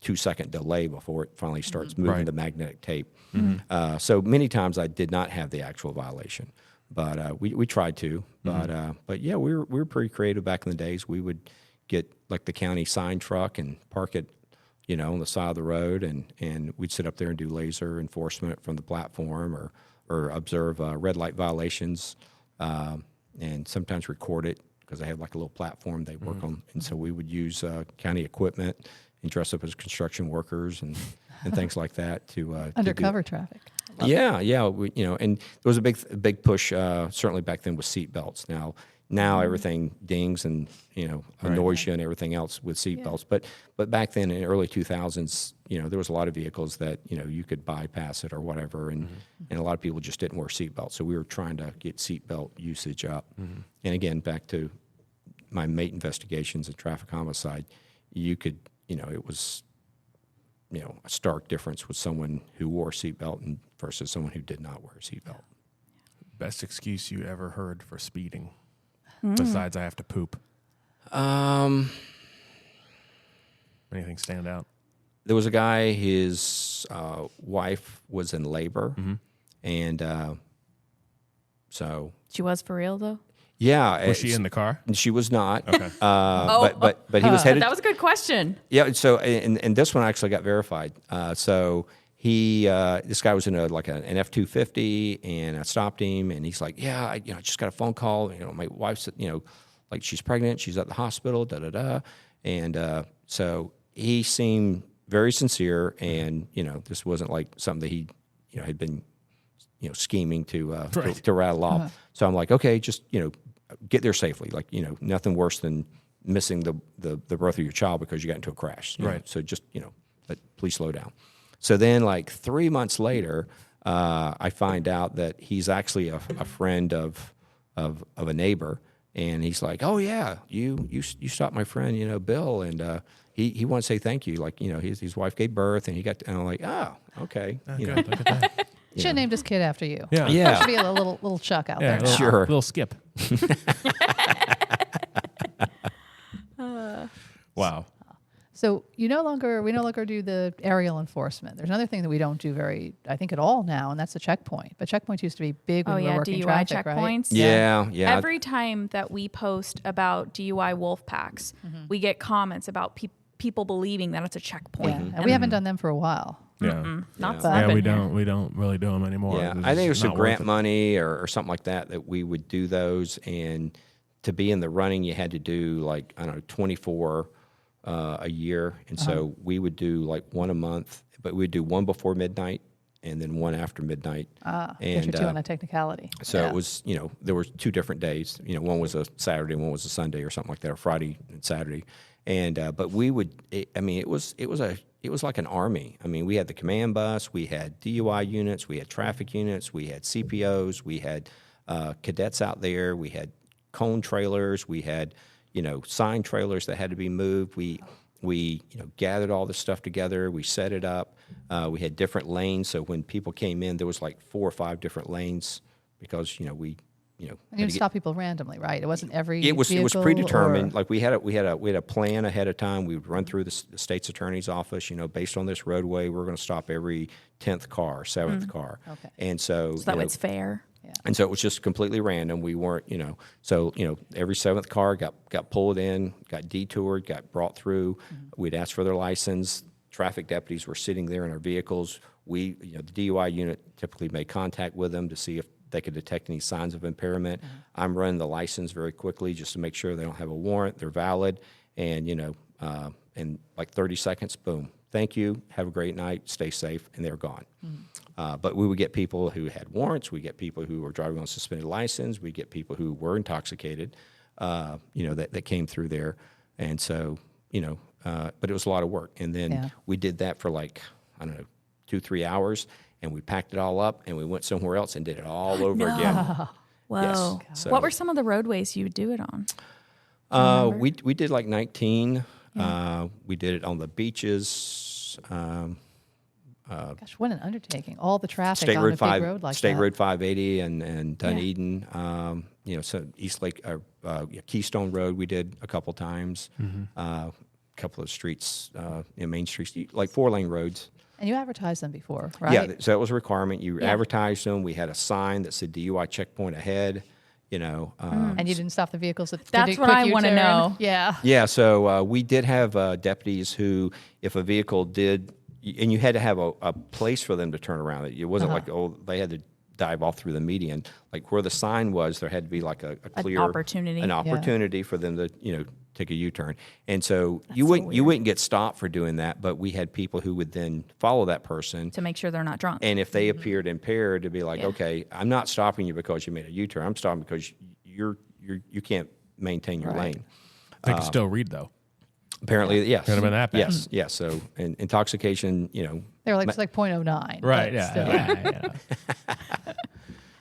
2-second delay before it finally starts moving the magnetic tape. So many times I did not have the actual violation, but we tried to. But yeah, we were pretty creative back in the days. We would get like the county sign truck and park it, on the side of the road, and we'd sit up there and do laser enforcement from the platform, or observe red light violations, and sometimes record it because they have like a little platform they work on, and so we would use county equipment and dress up as construction workers and things like that to Undercover traffic. Yeah. And there was a big push certainly back then with seat belts. Now everything dings and annoys you and everything else with seat belts. But back then in the early 2000s, there was a lot of vehicles that you could bypass it or whatever, and a lot of people just didn't wear seat belts. So we were trying to get seat belt usage up. And again, back to my mate investigations and traffic homicide, you could it was a stark difference with someone who wore a seat belt versus someone who did not wear a seat belt. Best excuse you ever heard for speeding? Besides, I have to poop. Anything stand out? There was a guy, his wife was in labor, and so... She was for real, though? Yeah. Was she in the car? She was not. Okay. But he was headed... That was a good question. Yeah, so, and this one actually got verified. So this guy was in an F-250, and I stopped him, and he's like, yeah, I just got a phone call. My wife's, like she's pregnant, she's at the hospital, da-da-da. And so he seemed very sincere, and, this wasn't like something that he, had been, scheming to rattle off. So I'm like, okay, just, get there safely. Like, nothing worse than missing the birth of your child because you got into a crash. Right. So just, but please slow down. So then, like 3 months later, I find out that he's actually a friend of a neighbor, and he's like, "Oh yeah, you stopped my friend, Bill, and he wants to say thank you. Like, his wife gave birth, and he got." And I'm like, "Oh, okay." Good. Look at that. Should have named his kid after you. Yeah. Yeah. Should be a little Chuck out there. Sure. Little skip. Wow. So we no longer do the aerial enforcement. There's another thing that we don't do I think at all now, and that's the checkpoint. But checkpoints used to be big when we were working DUI traffic, checkpoints. Yeah. Every time that we post about DUI wolf packs, we get comments about people believing that it's a checkpoint. Yeah. And we haven't done them for a while. Yeah. Not Yeah. so. Yeah, we don't really do them anymore. Yeah, It's I think it was not some worth grant it. money or something like that we would do those, and to be in the running, you had to do 24 a year, and so we would do like one a month, but we'd do one before midnight and then one after midnight. Get and you two on a technicality. so it was, there were 2 different days. One was a Saturday, one was a Sunday, or something like that, or Friday and Saturday. And but we would, it was like an army. I mean, we had the command bus, we had DUI units, we had traffic units, we had CPOs, we had cadets out there, we had cone trailers, we had sign trailers that had to be moved. We gathered all this stuff together. We set it up. We had different lanes, so when people came in, there was like 4 or 5 different lanes because we. And you would stop people randomly, right? It wasn't every. It was vehicle predetermined. or- Like we had a plan ahead of time. We would run through the state's attorney's office. Based on this roadway, we're going to stop every 10th car, 7th car. Okay. And so So that way it's fair. and so it was just completely random. We weren't, so every 7th car got pulled in, got detoured, got brought through. We'd ask for their license. Traffic deputies were sitting there in our vehicles. The DUI unit typically made contact with them to see if they could detect any signs of impairment. I'm running the license very quickly just to make sure they don't have a warrant, they're valid, and in like 30 seconds, boom, thank you, have a great night, stay safe, and they're gone. But we would get people who had warrants, we get people who were driving on suspended license, we get people who were intoxicated, that came through there. And so, but it was a lot of work. And then we did that for 2-3 hours, and we packed it all up, and we went somewhere else and did it all over again. Whoa. Yes. So, what were some of the roadways you would do it on? we did 19. We did it on the beaches. Gosh, what an undertaking! All the traffic State on Road a 5, big road like State that. Road 580 and Dunedin. So East Lake, Keystone Road we did a couple times. A couple of streets, main streets, like 4-lane roads. And you advertised them before, right? Yeah, so that was a requirement. You advertised them. We had a sign that said DUI checkpoint ahead. And you didn't stop the vehicles at That's the what I want to know. Yeah. Yeah, so we did have deputies who, if a vehicle did, and you had to have a place for them to turn around. It wasn't like, they had to dive off through the median. Like where the sign was, there had to be like a clear opportunity. for them to, take a U-turn. And so you wouldn't get stopped for doing that, but we had people who would then follow that person To make sure they're not drunk. and if they appeared impaired, to be like, okay, I'm not stopping you because you made a U-turn. I'm stopping because you can't maintain your lane. They can still read though. Apparently, yes. Could have been that bad. Yes. So, intoxication, They were like, it's like 0.09. Right. but Yeah.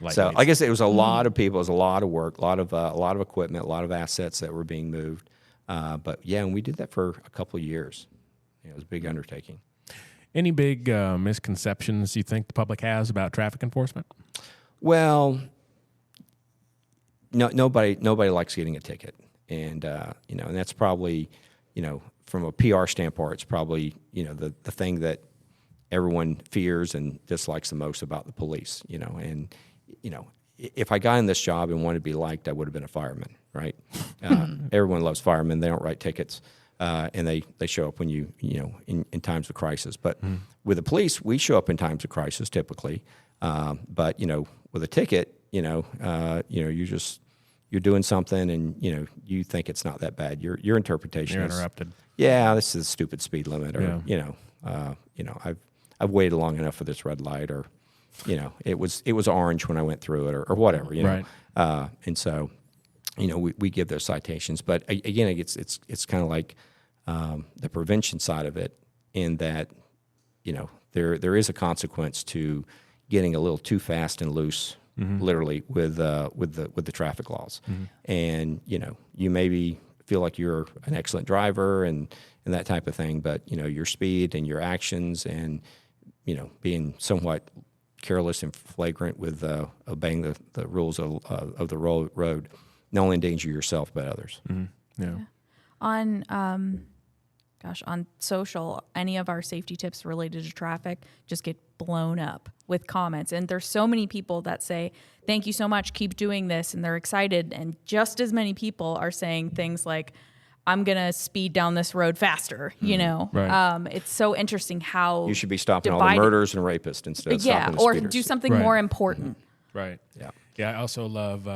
Yeah. So, like I said, it was a lot of people. It was a lot of work, a lot of equipment, a lot of assets that were being moved. But yeah, and we did that for a couple of years. It was a big undertaking. Any big misconceptions you think the public has about traffic enforcement? Well, nobody likes getting a ticket, and and that's probably, from a PR standpoint, it's probably the thing that everyone fears and dislikes the most about the police. And if I got in this job and wanted to be liked, I would have been a fireman, right? Everyone loves firemen. They don't write tickets, and they show up when in times of crisis. But with the police, we show up in times of crisis typically. But with a ticket, you're doing something, and you think it's not that bad. Your interpretation You're is interrupted. Yeah, this is a stupid speed limit, or I've waited long enough for this red light, or it was orange when I went through it, or whatever, Right. And so we give those citations, but again, it's kind of like the prevention side of it, in that there is a consequence to getting a little too fast and loose, literally with the traffic laws, and you maybe feel like you're an excellent driver and that type of thing, but your speed and your actions and being somewhat careless and flagrant with obeying the rules of the road not only endanger yourself but others. Yeah. On social, any of our safety tips related to traffic just get blown up with comments. And there's so many people that say, thank you so much, keep doing this. And they're excited. And just as many people are saying things like, I'm going to speed down this road faster, Right. It's so interesting how You should be stopping all the murders and rapists instead of stopping the or speeders. do something Right. more important. Right. Yeah. Yeah. I also love,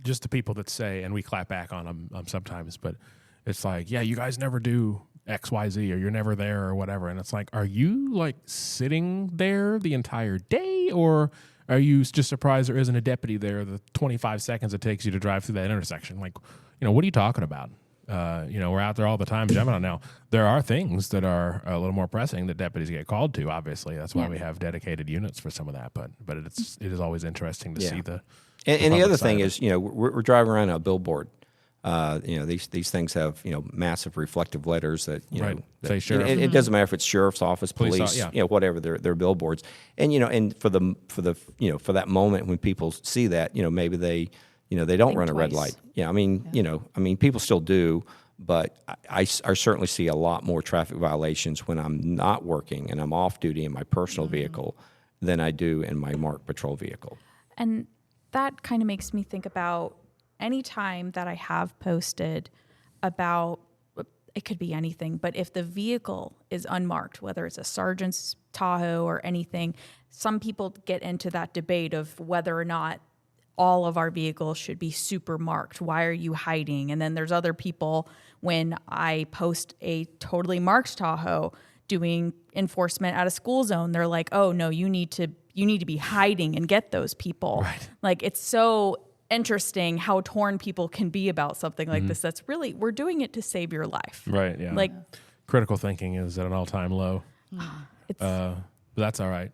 just the people that say, and we clap back on them sometimes, but it's like, yeah, you guys never do X, Y, Z, or you're never there or whatever. And it's like, are you like sitting there the entire day, or are you just surprised there isn't a deputy there the 25 seconds it takes you to drive through that intersection? Like, what are you talking about? We're out there all the time jumping on. Now, there are things that are a little more pressing that deputies get called to, obviously. That's why we have dedicated units for some of that. But it is always interesting to see the And the other side thing of is, we're driving around a billboard. These things have massive reflective letters that Right. that, Say sheriff. It doesn't matter if it's sheriff's office, police, yeah. whatever. They're billboards, and and for that moment when people see that, maybe they don't Think run a red twice. light. Yeah, I mean people still do, but I certainly see a lot more traffic violations when I'm not working and I'm off duty in my personal vehicle than I do in my marked patrol vehicle. And that kind of makes me think about any time that I have posted about, it could be anything, but if the vehicle is unmarked, whether it's a sergeant's Tahoe or anything, some people get into that debate of whether or not all of our vehicles should be super marked. Why are you hiding? And then there's other people, when I post a totally marked Tahoe doing enforcement at a school zone, they're like, oh no, you need to be hiding and get those people. Right. Like, it's so interesting how torn people can be about something like this. That's really, we're doing it to save your life. Right. Yeah. Like, critical thinking is at an all-time low. it's, But that's all right.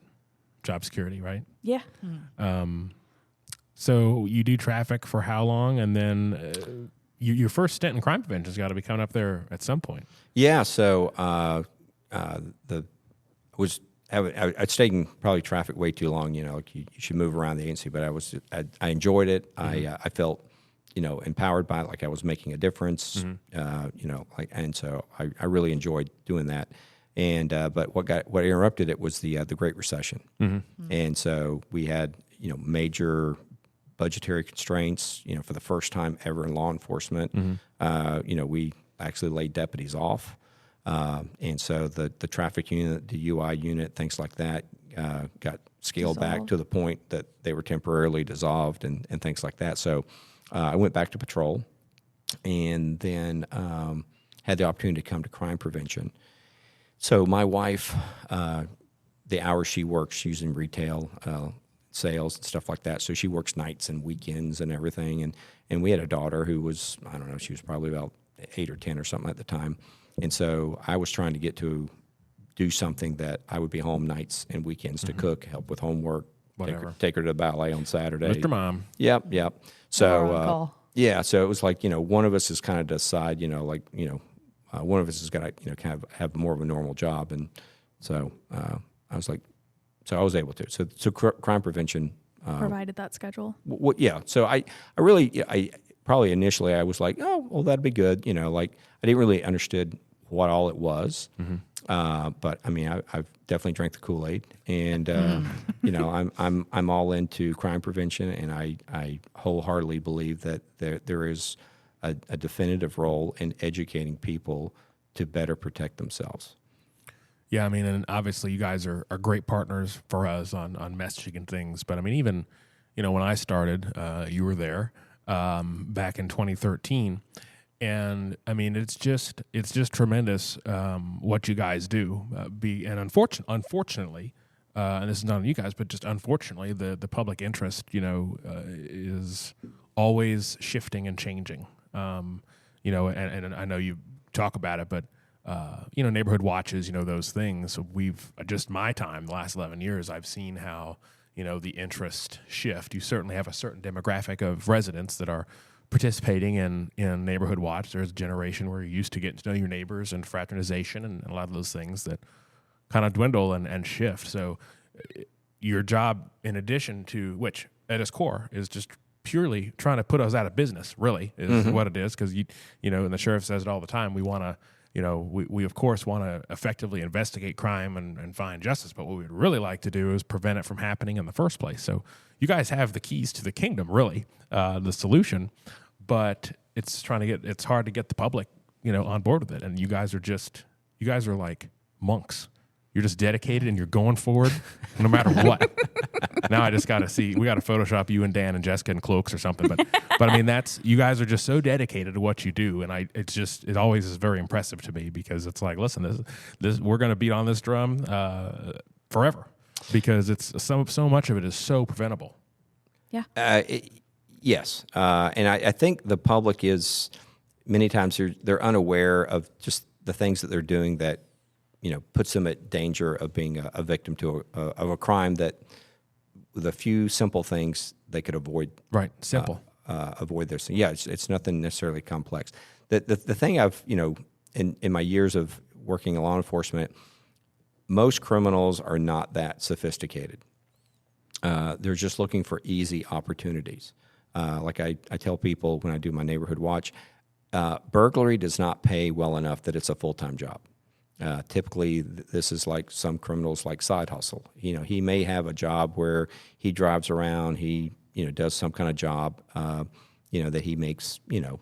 Job security, right? yeah. So you do traffic for how long? And then your first stint in crime prevention has got to be coming up there at some point. Yeah, so I'd stayed in probably traffic way too long. You know, like you should move around the agency, but I enjoyed it. I felt, you know, empowered by it, like I was making a difference. You know, like, and so I really enjoyed doing that. And but what interrupted it was the Great Recession, and so we had, you know, major budgetary constraints. You know, for the first time ever in law enforcement, you know, we actually laid deputies off. And so the traffic unit, the UI unit, things like that got scaled back to the point that they were temporarily dissolved and things like that. So I went back to patrol, and then had the opportunity to come to crime prevention. So my wife, the hours she works, she's in retail sales and stuff like that. So she works nights and weekends and everything. And we had a daughter who was, I don't know, she was probably about 8 or 10 or something at the time. And so I was trying to get to do something that I would be home nights and weekends to cook, help with homework, take her to the ballet on Saturday. Mr. Mom. Yep. So, yeah, so it was like, you know, one of us is kind of decide, you know, like, you know, one of us has got to, you know, kind of have more of a normal job. And so I was like, so I was able to. So crime prevention. Provided that schedule. Yeah. So I probably initially I was like, oh, well, that'd be good. You know, like I didn't really understood what all it was. But I mean, I've definitely drank the Kool-Aid, and you know, I'm all into crime prevention, and I wholeheartedly believe that there is a definitive role in educating people to better protect themselves. Yeah, I mean, and obviously you guys are great partners for us on messaging and things. But I mean, even, you know, when I started, you were there back in 2013. And I mean, it's just tremendous what you guys do. And unfortunately, and this is not on you guys, but just unfortunately, the public interest, you know, is always shifting and changing. You know, and I know you talk about it, but you know, neighborhood watches, you know, those things. We've just my time, the last 11 years, I've seen how, you know, the interest shift. You certainly have a certain demographic of residents that are participating in neighborhood watch. There's a generation where you're used to getting to know your neighbors and fraternization and a lot of those things that kind of dwindle and shift. So your job, in addition to, which at its core is just purely trying to put us out of business, really, is what it is. Because, you know, and the sheriff says it all the time, we want to, you know, we of course want to effectively investigate crime and find justice, but what we'd really like to do is prevent it from happening in the first place. So you guys have the keys to the kingdom, really, the solution, but it's hard to get the public, you know, on board with it. And you guys are like monks. You're just dedicated and you're going forward no matter what. Now I just got to see, we got to Photoshop you and Dan and Jessica in cloaks or something. But I mean, you guys are just so dedicated to what you do. And it always is very impressive to me, because it's like, listen, this we're going to beat on this drum forever, because it's so much of it is so preventable. Yeah. Yes. And I think the public is, many times they're unaware of just the things that they're doing that, you know, puts them at danger of being a victim to a crime that, with a few simple things, they could avoid. Right, simple. Avoid this. Yeah, it's nothing necessarily complex. The thing I've, you know, in my years of working in law enforcement, most criminals are not that sophisticated. They're just looking for easy opportunities. Like I tell people when I do my neighborhood watch, burglary does not pay well enough that it's a full-time job. Typically, this is like some criminals like side hustle. You know, he may have a job where he drives around, he, you know, does some kind of job, you know, that he makes, you know,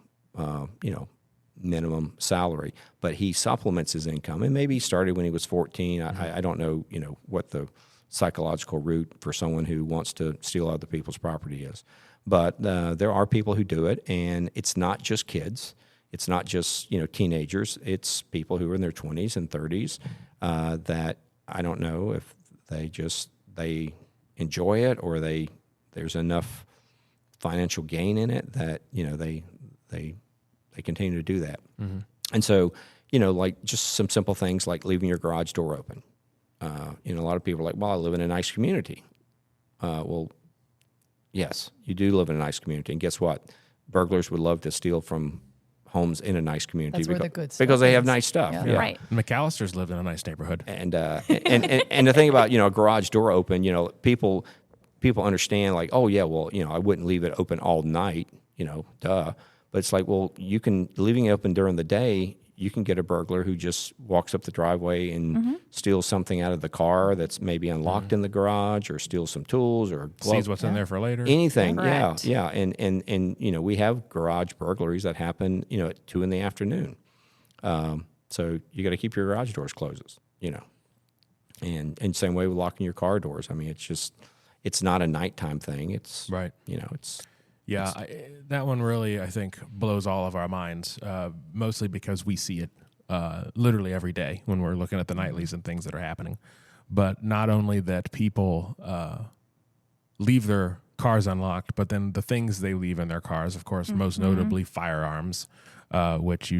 minimum salary, but he supplements his income. And maybe he started when he was 14. I don't know, you know, what the psychological route for someone who wants to steal other people's property is. but there are people who do it, and it's not just kids. It's not just teenagers. It's people who are in their 20s and 30s that I don't know if they enjoy it or there's enough financial gain in it that they continue to do that. Mm-hmm. And so like just some simple things like leaving your garage door open. A lot of people are like, well, I live in a nice community. Well, yes, you do live in a nice community, and guess what? Burglars would love to steal from homes in a nice community because they have nice stuff. Yeah. Yeah. Right. McAllister's lived in a nice neighborhood. And the thing about a garage door open, people understand like, oh yeah, well I wouldn't leave it open all night, duh. But it's like, well, leaving it open during the day, you can get a burglar who just walks up the driveway and steals something out of the car that's maybe unlocked in the garage, or steals some tools or gloves. Sees what's in there for later. Anything, Correct. yeah. And we have garage burglaries that happen, at 2 p.m. So you got to keep your garage doors closed, And same way with locking your car doors. I mean, it's not a nighttime thing. It's right. It's. Yeah, that one really, I think, blows all of our minds, mostly because we see it literally every day when we're looking at the nightlies and things that are happening. But not only that people leave their cars unlocked, but then the things they leave in their cars, of course, most notably firearms, which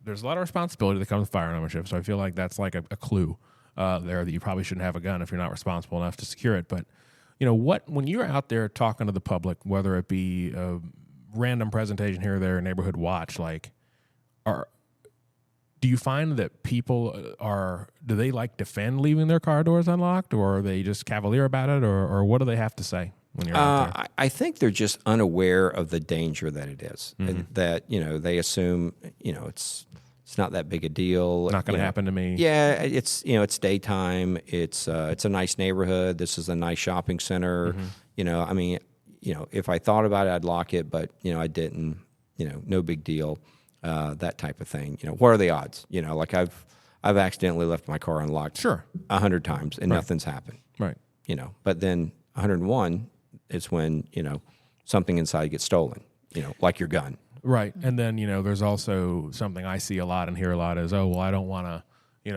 there's a lot of responsibility that comes with firearm ownership. So I feel like that's like a clue there that you probably shouldn't have a gun if you're not responsible enough to secure it. But when you're out there talking to the public, whether it be a random presentation here or there, neighborhood watch, do you find that people do they defend leaving their car doors unlocked, or are they just cavalier about it, or what do they have to say when you're out there? I think they're just unaware of the danger that it is, and that, they assume, it's not that big a deal. Not going to happen to me. Yeah, it's daytime. It's a nice neighborhood. This is a nice shopping center. I mean, if I thought about it, I'd lock it, but I didn't. No big deal. That type of thing. What are the odds? I've accidentally left my car unlocked 100 times and nothing's happened. Right. But then 101 is when something inside gets stolen. Like your gun. Right. And then, there's also something I see a lot and hear a lot is, oh, well, I don't want to,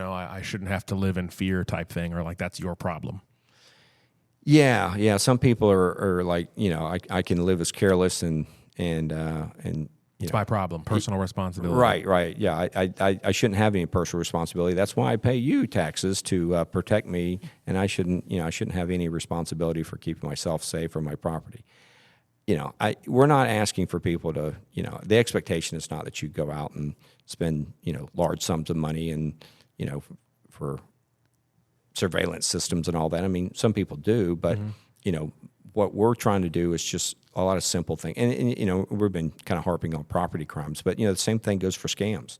I shouldn't have to live in fear type thing, or that's your problem. Yeah. Some people are like, I can live as careless and it's my problem, personal responsibility. Right. Yeah, I shouldn't have any personal responsibility. That's why I pay you taxes to protect me, and I shouldn't have any responsibility for keeping myself safe or my property. We're not asking for people to, the expectation is not that you go out and spend, large sums of money and, for surveillance systems and all that. I mean, some people do, but, what we're trying to do is just a lot of simple things. And we've been kind of harping on property crimes, but, the same thing goes for scams.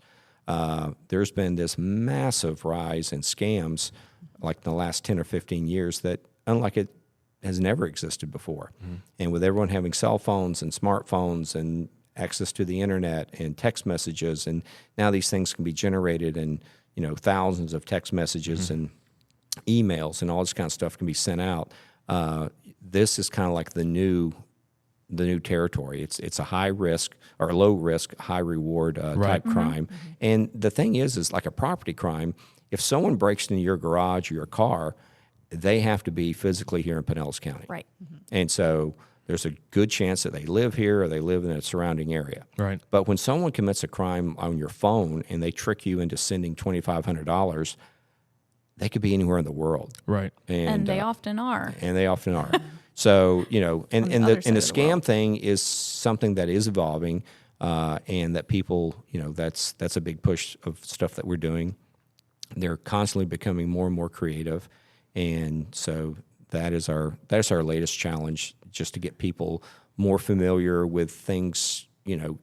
There's been this massive rise in scams like in the last 10 or 15 years that, unlike it has never existed before. And with everyone having cell phones and smartphones and access to the internet and text messages, and now these things can be generated, and thousands of text messages and emails and all this kind of stuff can be sent out. This is kind of like the new territory. It's a high risk or low risk, high reward type crime. And the thing is like a property crime. If someone breaks into your garage or your car, they have to be physically here in Pinellas County. Right. And so there's a good chance that they live here or they live in a surrounding area. Right. But when someone commits a crime on your phone and they trick you into sending $2,500, they could be anywhere in the world. Right. And they often are. And they often are. So, and the scam world. thing is something that is evolving, and that people, that's a big push of stuff that we're doing. They're constantly becoming more and more creative. And so that is our latest challenge, just to get people more familiar with things, and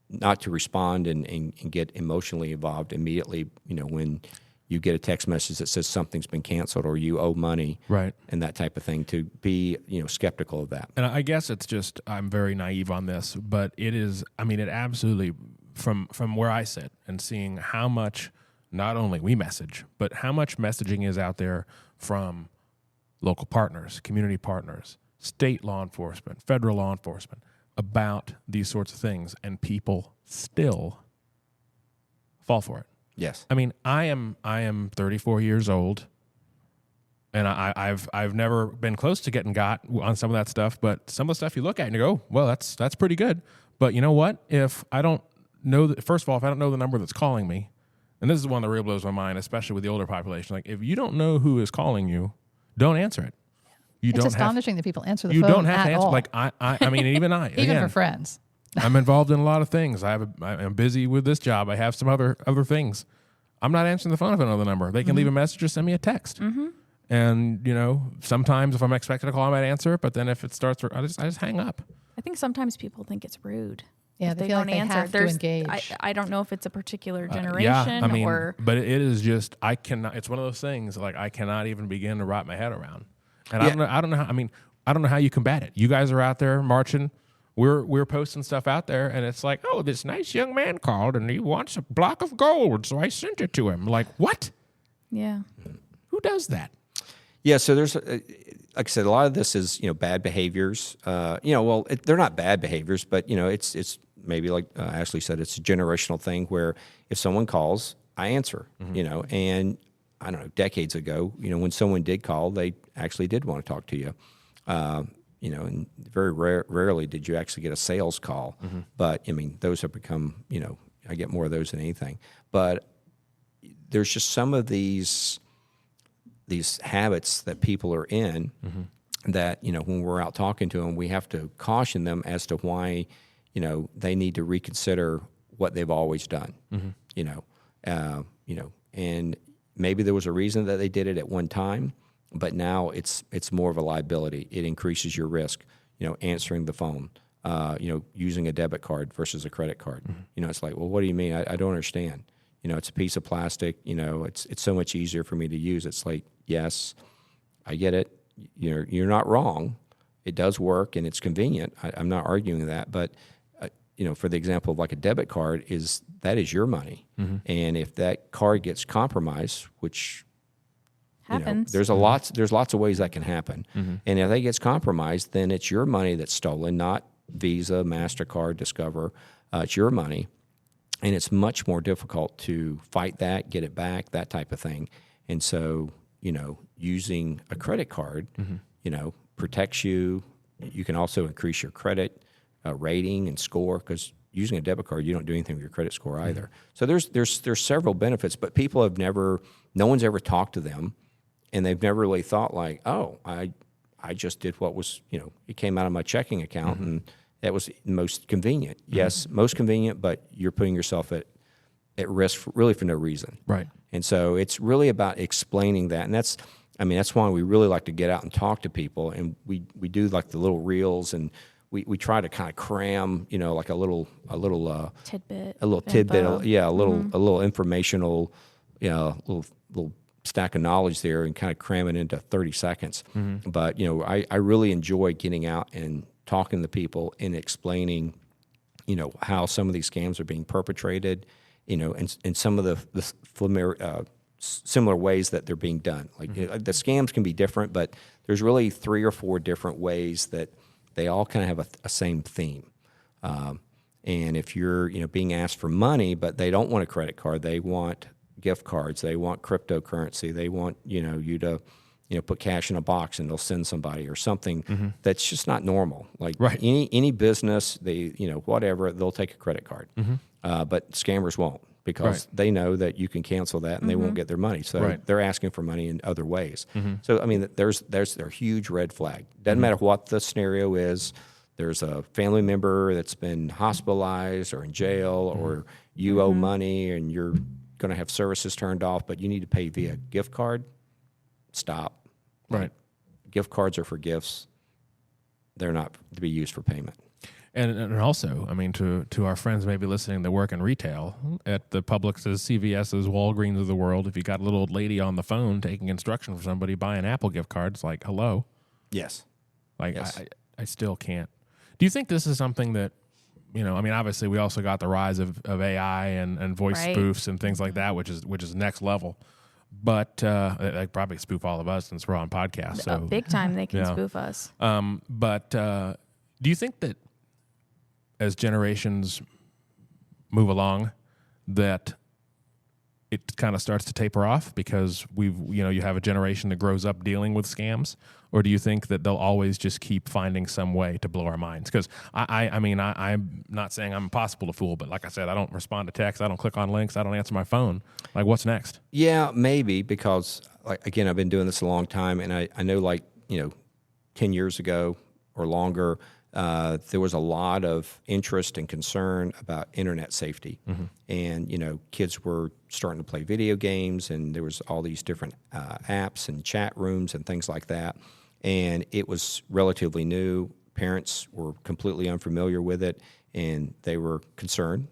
not to respond and get emotionally involved immediately, when you get a text message that says something's been canceled or you owe money, right, and that type of thing, to be, skeptical of that. And I guess it's just, I'm very naive on this, but it is, it absolutely, from where I sit and seeing how much not only we message, but how much messaging is out there from local partners, community partners, state law enforcement, federal law enforcement about these sorts of things, and people still fall for it. Yes. I mean, I am 34 years old, and I've never been close to getting got on some of that stuff. But some of the stuff you look at and you go, well, that's pretty good. But you know what? If I don't know, first of all, if I don't know the number that's calling me, and this is one that really blows my mind, especially with the older population. Like, if you don't know who is calling you, don't answer it. It's astonishing that people answer the phone. You don't have to answer. All. Like I mean, even I, even again, for friends. I'm involved in a lot of things. I'm busy with this job. I have some other things. I'm not answering the phone if I know the number. They can leave a message or send me a text. And, you know, sometimes if I'm expected to call, I might answer it. But then if it starts, I just hang up. I think sometimes people think it's rude. Yeah, if they don't feel like they answer. have to engage. I don't know if it's a particular generation Yeah, I mean, or. but it is just, I cannot, it's one of those things, like, I cannot even begin to wrap my head around. And I don't know how, I mean, I don't know how you combat it. You guys are out there marching. We're posting stuff out there, and it's like, oh, this nice young man called, and he wants a block of gold, so I sent it to him. Like, what? Yeah. Who does that? Yeah, so there's, like I said, a lot of this is, you know, bad behaviors. You know, well, they're not bad behaviors, but, you know, it's maybe like Ashley said, it's a generational thing where if someone calls, I answer, you know, and I don't know, decades ago, you know, when someone did call, they actually did want to talk to you. You know, and very rarely did you actually get a sales call. But, I mean, those have become, you know, I get more of those than anything. But there's just some of these habits that people are in that, you know, when we're out talking to them, we have to caution them as to why, you know, they need to reconsider what they've always done, you know, and maybe there was a reason that they did it at one time, but now it's more of a liability. It increases your risk, you know, answering the phone, you know, using a debit card versus a credit card. You know, it's like, well, what do you mean? I don't understand. You know, it's a piece of plastic. You know, it's so much easier for me to use. It's like, yes, I get it. You're not wrong. It does work and it's convenient. I'm not arguing that, but you know, for the example of like a debit card, that is your money, and if that card gets compromised, which Happens. You know, there's lots of ways that can happen, and if that gets compromised, then it's your money that's stolen, not Visa, MasterCard, Discover. It's your money. And it's much more difficult to fight that, get it back, that type of thing. And so, you know, using a credit card, you know, protects you. You can also increase your credit rating and score, because using a debit card, you don't do anything with your credit score either. So there's several benefits, but people have no one's ever talked to them, and they've never really thought like, oh, I just did what was, you know, it came out of my checking account and that was most convenient. Yes, most convenient, but you're putting yourself at risk really for no reason. Right. And so it's really about explaining that. And that's why we really like to get out and talk to people. And we do like the little reels, and we try to kind of cram, you know, like a little tidbit. A little informational, you know, little stack of knowledge there, and kind of cram it into 30 seconds. But, you know, I really enjoy getting out and talking to people and explaining, you know, how some of these scams are being perpetrated, you know, and some of the similar ways that they're being done. Like, you know, the scams can be different, but there's really 3 or 4 different ways that they all kind of have a same theme. And if you're, you know, being asked for money, but they don't want a credit card, they want gift cards, they want cryptocurrency, they want, you know, you to, you know, put cash in a box and they'll send somebody or something that's just not normal. Like any business, they, you know, whatever, they'll take a credit card. But scammers won't, because they know that you can cancel that and they won't get their money. So they're asking for money in other ways. So, I mean, there's their huge red flag. Doesn't matter what the scenario is. There's a family member that's been hospitalized or in jail, or you owe money and you're going to have services turned off, but you need to pay via gift card. Stop. Right. Gift cards are for gifts. They're not to be used for payment. And also, I mean, to our friends maybe listening that work in retail, at the Publix's, CVS's, Walgreens of the world, if you got a little old lady on the phone taking instruction from somebody buying Apple gift cards, like, hello. Yes. Like, yes. I still can't. Do you think this is something that, you know, I mean, obviously we also got the rise of AI and voice spoofs and things like that, which is next level. But they probably spoof all of us since we're on podcasts. So Big time, they can spoof us. But do you think that as generations move along, that it kind of starts to taper off because you have a generation that grows up dealing with scams? Or do you think that they'll always just keep finding some way to blow our minds? Because I'm not saying I'm impossible to fool, but like I said, I don't respond to texts, I don't click on links, I don't answer my phone. Like, what's next? Yeah, maybe, because again, I've been doing this a long time, and I know 10 years ago or longer, there was a lot of interest and concern about internet safety. And, kids were starting to play video games, and there was all these different apps and chat rooms and things like that. And it was relatively new. Parents were completely unfamiliar with it, and they were concerned,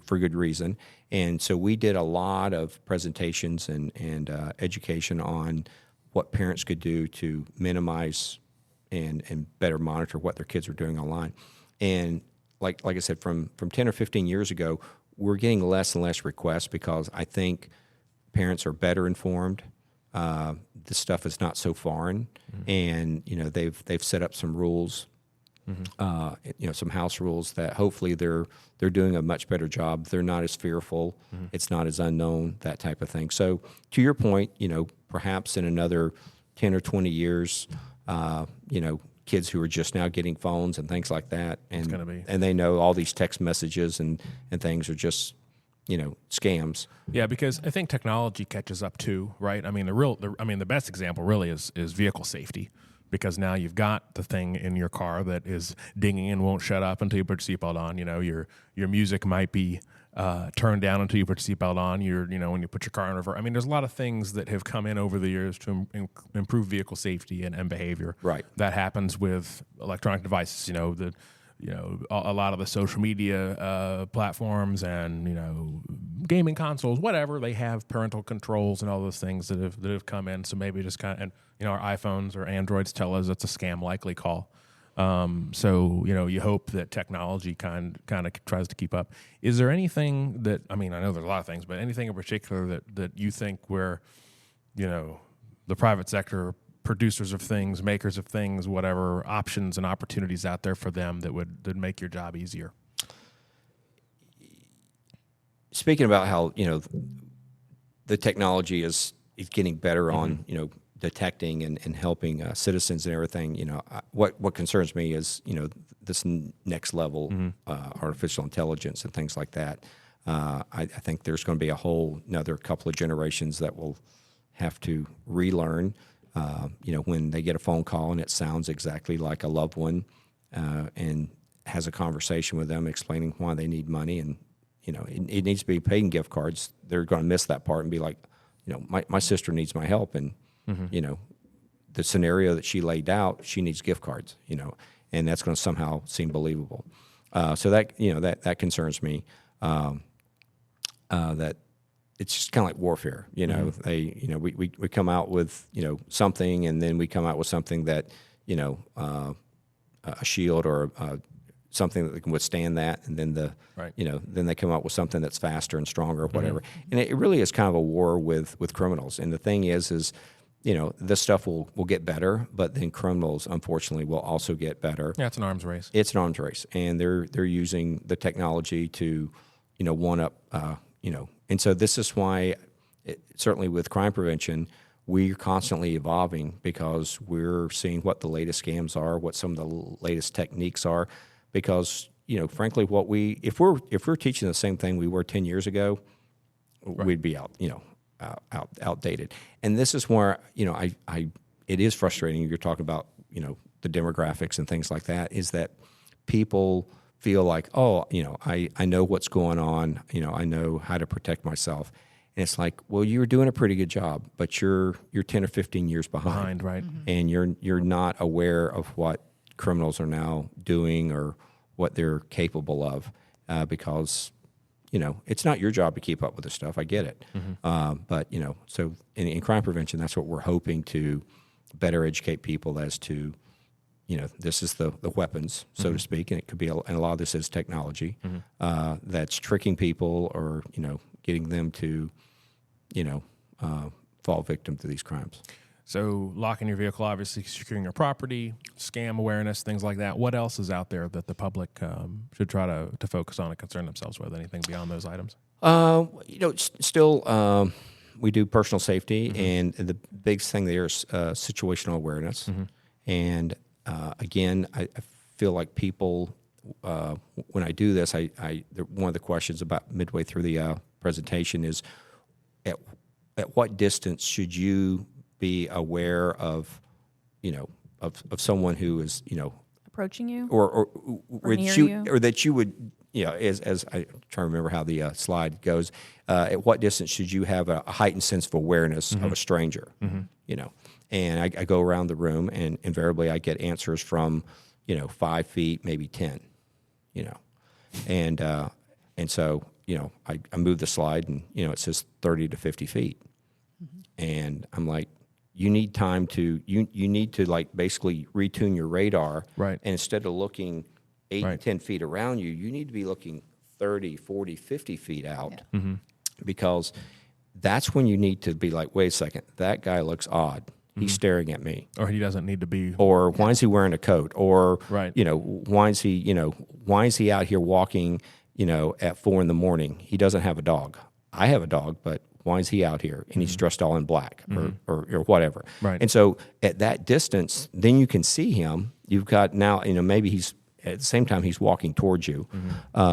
for good reason. And so we did a lot of presentations and education on what parents could do to minimize and better monitor what their kids were doing online. And like I said, from 10 or 15 years ago, we're getting less and less requests because I think parents are better informed. This stuff is not so foreign, and they've set up some rules, some house rules that hopefully they're doing a much better job. They're not as fearful. It's not as unknown, that type of thing. So to your point, perhaps in another 10 or 20 years, kids who are just now getting phones and things like that, and they know all these text messages and things are just scams. Yeah, because I think technology catches up too, right? I mean, the best example really is vehicle safety, because now you've got the thing in your car that is dinging and won't shut up until you put your seatbelt on. Your music might be turned down until you put your seatbelt on. When you put your car in reverse. I mean, there's a lot of things that have come in over the years to improve vehicle safety and behavior. Right. That happens with electronic devices. A lot of the social media platforms and gaming consoles, whatever, they have parental controls and all those things that have come in. So maybe just our iPhones or Androids tell us it's a scam likely call. So you hope that technology kind of tries to keep up. Is there anything that I know there's a lot of things, but anything in particular that you think where the private sector, producers of things, makers of things, whatever, options and opportunities out there for them that would make your job easier? Speaking about how the technology is getting better on detecting and helping citizens and everything, what concerns me is this next level artificial intelligence and things like that. I think there's going to be another couple of generations that will have to relearn. When they get a phone call and it sounds exactly like a loved one, and has a conversation with them explaining why they need money, and it needs to be paid in gift cards. They're going to miss that part and be like, my sister needs my help, and the scenario that she laid out, she needs gift cards, and that's going to somehow seem believable. So that that concerns me. That it's just kind of like warfare, we come out with, something, and then we come out with something that, a shield or something that can withstand that. And then then they come out with something that's faster and stronger or whatever. And it really is kind of a war with criminals. And the thing is this stuff will get better, but then criminals, unfortunately, will also get better. Yeah, it's an arms race. It's an arms race. And they're using the technology to, one up, And so this is why, certainly with crime prevention, we're constantly evolving, because we're seeing what the latest scams are, what some of the latest techniques are. Because frankly, if we're teaching the same thing we were 10 years ago, we'd be outdated. And this is where it is frustrating. You're talking about the demographics and things like that. Is that people feel like, I know what's going on, I know how to protect myself. And it's like, well, you're doing a pretty good job, but you're 10 or 15 years behind. Right. And you're not aware of what criminals are now doing or what they're capable of, because, it's not your job to keep up with this stuff. I get it. But, so in crime prevention, that's what we're hoping to better educate people as to, this is the weapons, so to speak, and it could be, and a lot of this is technology that's tricking people, or getting them to, fall victim to these crimes. So locking your vehicle, obviously securing your property, scam awareness, things like that. What else is out there that the public should try to focus on and concern themselves with? Anything beyond those items? Still, we do personal safety, and the biggest thing there is situational awareness. And again, I feel like people, when I do this, one of the questions about midway through the presentation is, at what distance should you be aware of, of someone who is, Approaching you? or near you? or that you would, as I try to remember how the slide goes, at what distance should you have a heightened sense of awareness of a stranger, And I go around the room, and invariably I get answers from, 5 feet, maybe 10, and so, I move the slide, and, it says 30 to 50 feet. And I'm like, you need time to, you need to like basically retune your radar. Right. And instead of looking 8 Right. and 10 feet around you, you need to be looking 30, 40, 50 feet out, because that's when you need to be like, wait a second, that guy looks odd. He's staring at me. Or he doesn't need to be. Or why is he wearing a coat? Or, Right. why is he out here walking, at 4 a.m? He doesn't have a dog. I have a dog, but why is he out here? And he's dressed all in black or whatever. Right. And so at that distance, then you can see him. You've got now, maybe he's at the same time he's walking towards you.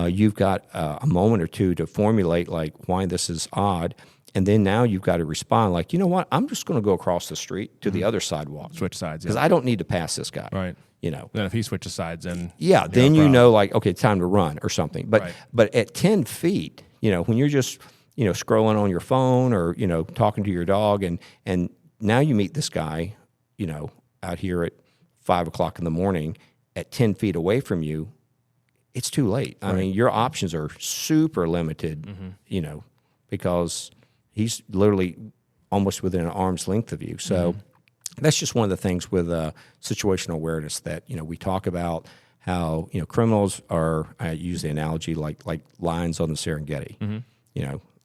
You've got a moment or two to formulate like why this is odd. And then now you've got to respond like, you know what? I'm just going to go across the street to the other sidewalk. Switch sides, because I don't need to pass this guy. Right. Then if he switches sides, then then like, okay, time to run or something. But Right. but at 10 feet, when you're just scrolling on your phone or talking to your dog, and now you meet this guy, out here at 5 o'clock in the morning, at 10 feet away from you, it's too late. I mean, your options are super limited, because he's literally almost within an arm's length of you. So that's just one of the things with situational awareness that, we talk about how, criminals are, I use the analogy like lions on the Serengeti.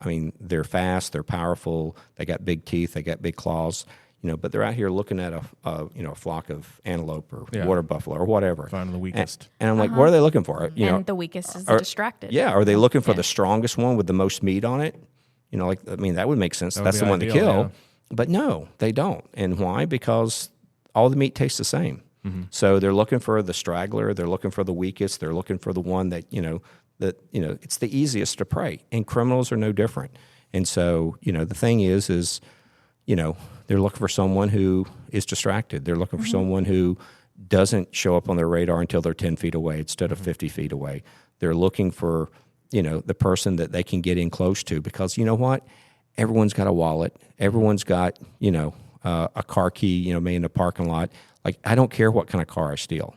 I mean, they're fast, they're powerful, they got big teeth, they got big claws, but they're out here looking at a flock of antelope or water buffalo or whatever. Finding the weakest. And I'm like, what are they looking for? And the weakest is the distracted. Yeah, are they looking for the strongest one with the most meat on it? That would make sense. That's the one to ideal, kill. yeah. But no, they don't. And why? Because all the meat tastes the same. So they're looking for the straggler. They're looking for the weakest. They're looking for the one that, it's the easiest to prey. And criminals are no different. And so, the thing is, they're looking for someone who is distracted. They're looking for someone who doesn't show up on their radar until they're 10 feet away instead of 50 feet away. They're looking for, the person that they can get in close to, because you know what? Everyone's got a wallet. Everyone's got, a car key, maybe in the parking lot. Like, I don't care what kind of car I steal.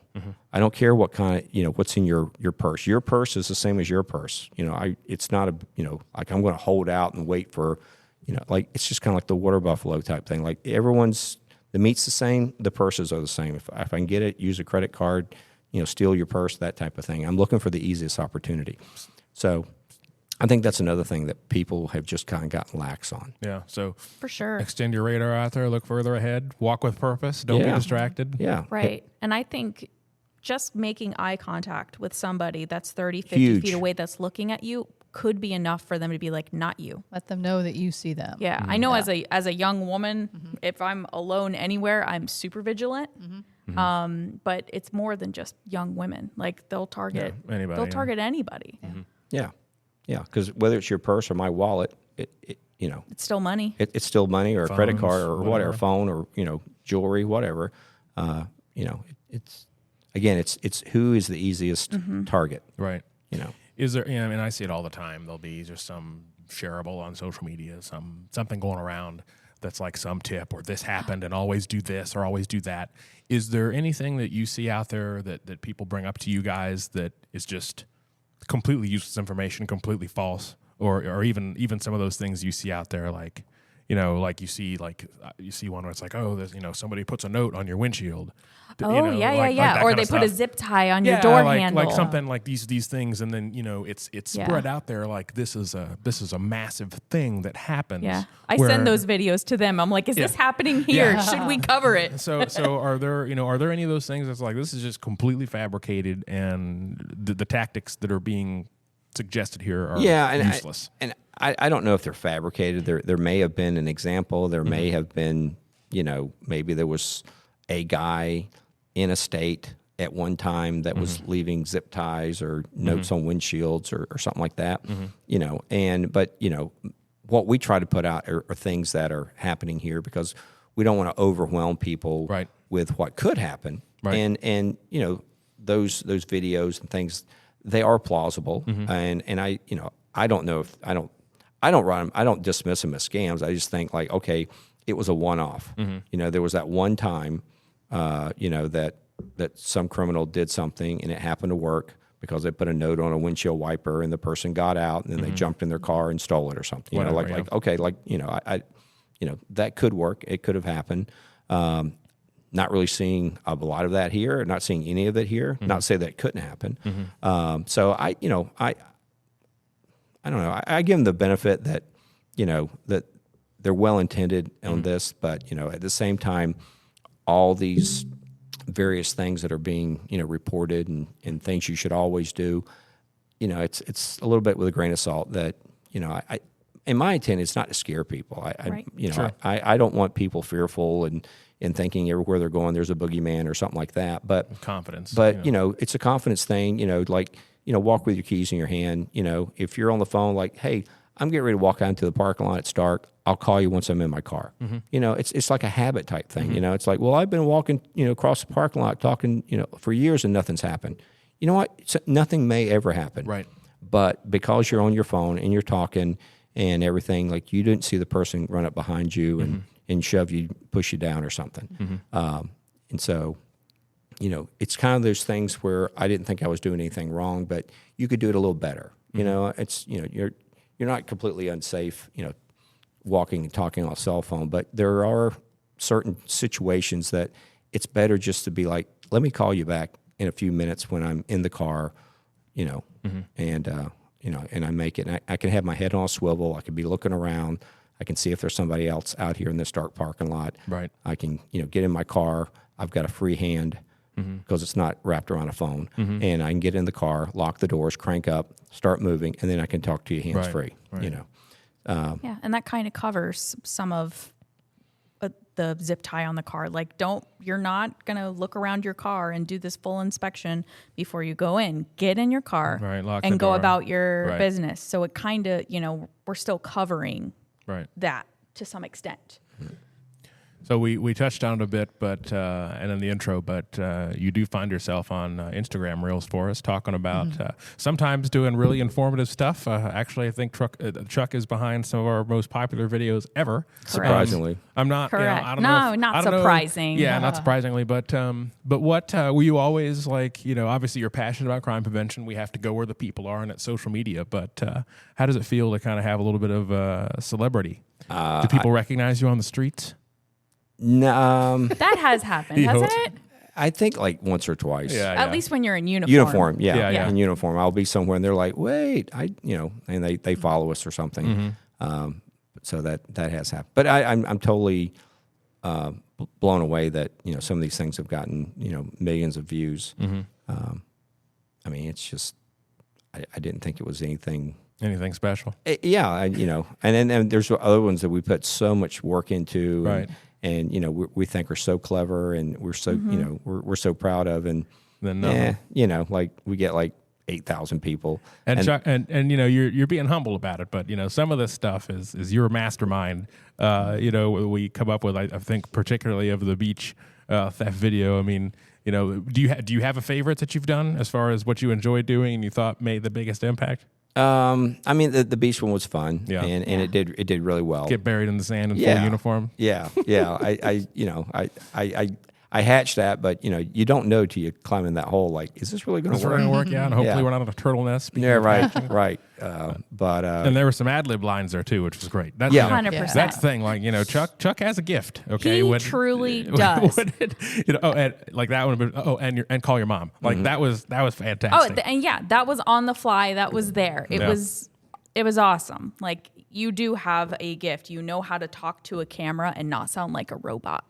I don't care what kind of, what's in your purse. Your purse is the same as your purse. It's not a, like I'm going to hold out and wait for, like, it's just kind of like the water buffalo type thing. Like, the meat's the same, the purses are the same. If I can get it, use a credit card, steal your purse, that type of thing. I'm looking for the easiest opportunity. So I think that's another thing that people have just kind of gotten lax on. Yeah. So For sure. extend your radar out there, look further ahead, walk with purpose, don't be distracted. Yeah. Right. And I think just making eye contact with somebody that's 30, 50 Huge. feet away that's looking at you could be enough for them to be like, not you. Let them know that you see them. Yeah. I know as a young woman, if I'm alone anywhere, I'm super vigilant. But it's more than just young women. Like they'll target anybody, They'll target anybody. Yeah. Yeah. Because whether it's your purse or my wallet, it's still money. it's still money or a credit card or Phones, whatever, whatever. phone or, jewelry, whatever. It's again, it's who is the easiest target, Right. Is there, I mean, I see it all the time. There'll be just some shareable on social media, something going around that's like some tip or this happened and always do this or always do that. Is there anything that you see out there that people bring up to you guys that is just completely useless information, completely false, or even some of those things you see out there like, you know, like you see one where it's like, oh, there's, you know, somebody puts a note on your windshield. Oh, you know, yeah. Or they put a zip tie on your door handle. Like something like these things, and then, you know, it's spread out there like this is a massive thing that happens. Yeah, I send those videos to them. I'm like, is this happening here? Yeah. Should we cover it? So are there any of those things that's like, this is just completely fabricated, and the tactics that are being suggested here are useless? I don't know if they're fabricated. There may have been an example. There may have been, you know, maybe there was a guy in a state at one time that was leaving zip ties or notes on windshields or something like that, you know. But you know, what we try to put out are things that are happening here, because we don't want to overwhelm people with what could happen. Right. And you know, those videos and things, they are plausible. And I, you know, I don't know if I don't run them. I don't dismiss them as scams. I just think like, okay, it was a one-off. You know, there was that one time, you know, that some criminal did something and it happened to work because they put a note on a windshield wiper and the person got out and then they jumped in their car and stole it or something. You know, like okay, like, you know, I you know, that could work. It could have happened. Not really seeing a lot of that here. Not seeing any of it here. Not to say that it couldn't happen. So I don't know. I give them the benefit that, you know, that they're well intended on this, but you know, at the same time, all these various things that are being, you know, reported and things you should always do, you know, it's a little bit with a grain of salt. That, you know, I in my intent, it's not to scare people. You know, I don't want people fearful and thinking everywhere they're going there's a boogeyman or something like that. But confidence. But you know, it's a confidence thing. You know, like, you know, walk with your keys in your hand. You know, if you're on the phone, like, hey, I'm getting ready to walk out into the parking lot. It's dark. I'll call you once I'm in my car. You know, it's like a habit type thing. You know, it's like, well, I've been walking, you know, across the parking lot talking, you know, for years and nothing's happened. You know what? Nothing may ever happen. Right. But because you're on your phone and you're talking and everything, like, you didn't see the person run up behind you and shove you, push you down or something. And so, you know, it's kind of those things where I didn't think I was doing anything wrong, but you could do it a little better. You know, it's, you know, you're not completely unsafe, you know, walking and talking on a cell phone, but there are certain situations that it's better just to be like, let me call you back in a few minutes when I'm in the car, you know, and, you know, and I make it, and I can have my head on a swivel. I can be looking around. I can see if there's somebody else out here in this dark parking lot. Right. I can, you know, get in my car. I've got a free hand because it's not wrapped around a phone, and I can get in the car, lock the doors, crank up, start moving, and then I can talk to you hands free. You know. Yeah, and that kind of covers some of the zip tie on the car. Like, you're not going to look around your car and do this full inspection before you go in. Get in your car and go about your business. So it kind of, you know, we're still covering that to some extent. So we touched on it a bit, but and in the intro, but you do find yourself on Instagram Reels for us, talking about sometimes doing really informative stuff. Actually, I think Chuck is behind some of our most popular videos ever. Surprisingly, I'm not. Correct. You know, I don't know if, not I don't surprising. Know, yeah, not surprisingly, but what were you always like? You know, obviously you're passionate about crime prevention. We have to go where the people are, and it's social media. But how does it feel to kind of have a little bit of celebrity? Do people recognize you on the streets? No, that has happened, hasn't it? I think like once or twice. At least when you're in uniform. In uniform. I'll be somewhere and they're like, "Wait, you know," and they follow us or something. So that has happened. But I'm totally blown away that, you know, some of these things have gotten, you know, millions of views. I mean, it's just I didn't think it was anything special. You know, and then there's other ones that we put so much work into. And you know, we think we're so clever, and we're so you know we're so proud of, and then you know, like we get like 8,000 people, and you know, you're being humble about it, but you know, some of this stuff is your mastermind. You know, we come up with, I think, particularly of the beach theft video. I mean, you know, do you have a favorite that you've done as far as what you enjoyed doing and you thought made the biggest impact? I mean, the beach one was fun, and it did really well. Get buried in the sand in full uniform. I I hatched that, but you don't know till you climb in that hole. Like, is this really going to work? Going to work out, and hopefully Yeah. we're not on a turtle nest. Yeah, right. And there were some ad lib lines there too, which was great. That's, Yeah. 100%. That's the thing. Like, Chuck has a gift. Okay, He truly does. And like that one. And call your mom. Like that was fantastic. Oh, and yeah, that was on the fly. That was there. It was awesome. Like, you do have a gift. You know how to talk to a camera and not sound like a robot.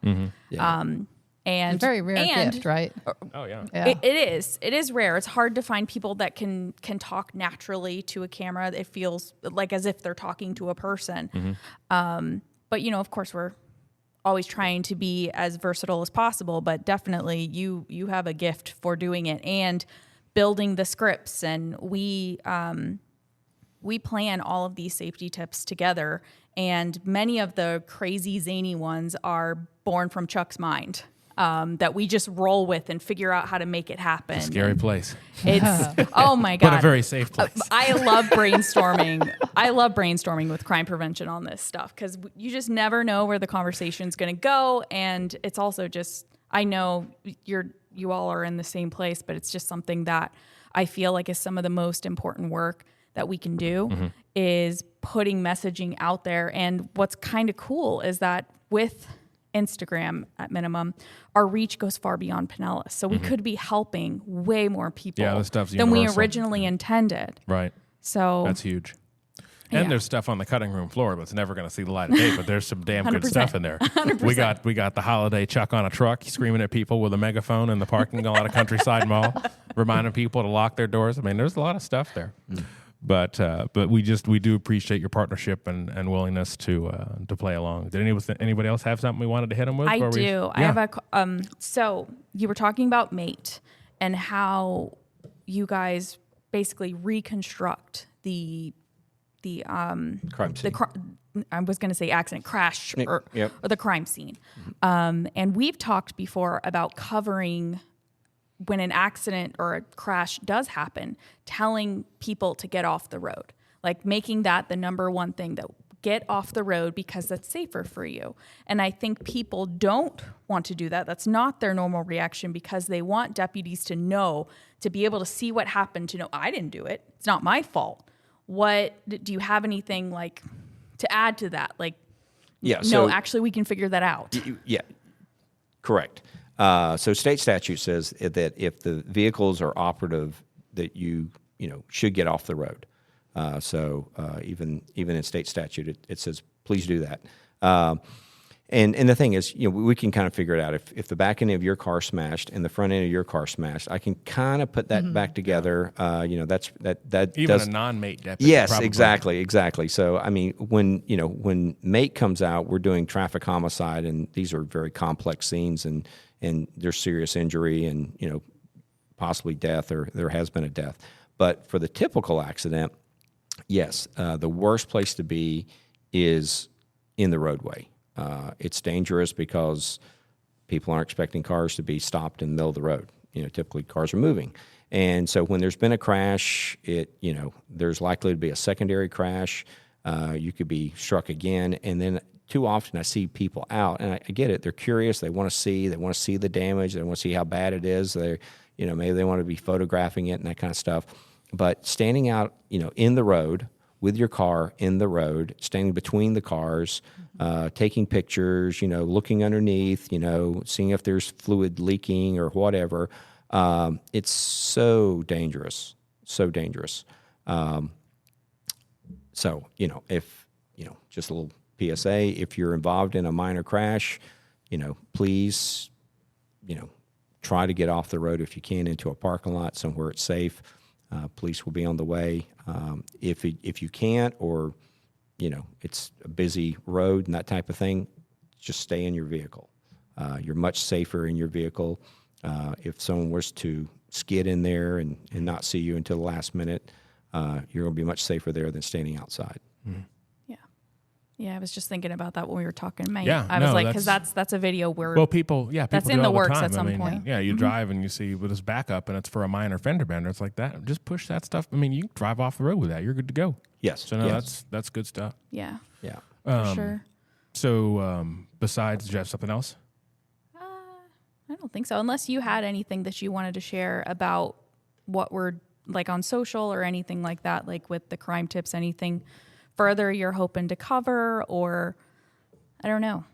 And It's a very rare gift, right? Oh yeah. Yeah. It is rare. It's hard to find people that can talk naturally to a camera. It feels like as if they're talking to a person. But of course, we're always trying to be as versatile as possible. But definitely, you have a gift for doing it and building the scripts. And we plan all of these safety tips together. And many of the crazy zany ones are born from Chuck's mind. That we just roll with and figure out how to make it happen. Scary place, It's oh my god, but a very safe place. I love brainstorming. I love brainstorming with crime prevention on this stuff because you just never know where the conversation's going to go, and it's also just I know you all are in the same place, but it's just something that I feel like is some of the most important work that we can do is putting messaging out there. And what's kind of cool is that with Instagram at minimum, our reach goes far beyond Pinellas. So we could be helping way more people this stuff's than we universal. originally intended. Right. So That's huge. And there's stuff on the cutting room floor that's never going to see the light of day, but there's some damn good 100%. stuff in there. 100%. We got the holiday Chuck on a truck screaming at people with a megaphone in the parking lot of Countryside Mall, reminding people to lock their doors. I mean, there's a lot of stuff there. But we do appreciate your partnership and willingness to play along. Did anybody else have something we wanted to hit them with? I do. Yeah. I have a so you were talking about Mate and how you guys basically reconstruct the Crime scene. I was going to say accident, crash, or the crime scene. And we've talked before about covering when an accident or a crash does happen, telling people to get off the road, like making that the number one thing, that get off the road because that's safer for you. And I think people don't want to do that. That's not their normal reaction because they want deputies to know, to be able to see what happened, to know I didn't do it. It's not my fault. What do you have anything like to add to that? Like, no, actually we can figure that out. Yeah, correct. So state statute says that if the vehicles are operative, that you should get off the road. So even in state statute, it says please do that. And the thing is, we can kind of figure it out. If the back end of your car smashed and the front end of your car smashed, I can kind of put that back together. That Even does, a non-mate deputy. Yes, probably. exactly. So I mean, when mate comes out, we're doing traffic homicide, and these are very complex scenes, and there's serious injury and possibly death, or there has been a death. But for the typical accident, yes, the worst place to be is in the roadway. It's dangerous because people aren't expecting cars to be stopped in the middle of the road. Typically cars are moving. And so when there's been a crash, there's likely to be a secondary crash. You could be struck again. And then too often I see people out, and I get it. They're curious. They want to see the damage. They want to see how bad it is. Maybe they want to be photographing it and that kind of stuff. But standing out, in the road with your car in the road, standing between the cars, taking pictures, looking underneath, seeing if there's fluid leaking or whatever. It's so dangerous, so dangerous. So, if, just a little PSA, if you're involved in a minor crash, please, try to get off the road if you can into a parking lot somewhere it's safe. Police will be on the way. If you can't, or it's a busy road and that type of thing, just stay in your vehicle. You're much safer in your vehicle. If someone was to skid in there and not see you until the last minute, you're going to be much safer there than standing outside. Mm-hmm. Yeah, I was just thinking about that when we were talking, Mate. Yeah, I was like, because that's a video where people that's do in it the all works time. at some point. Yeah, you drive and you see with this backup, and it's for a minor fender bender. It's like that. Just push that stuff. I mean, you can drive off the road with that. You're good to go. Yes. So no, yes. that's good stuff. Yeah, Yeah. for sure. So besides, do you have something else? I don't think so, unless you had anything that you wanted to share about what we're like on social or anything like that, like with the crime tips, anything further you're hoping to cover, or I don't know.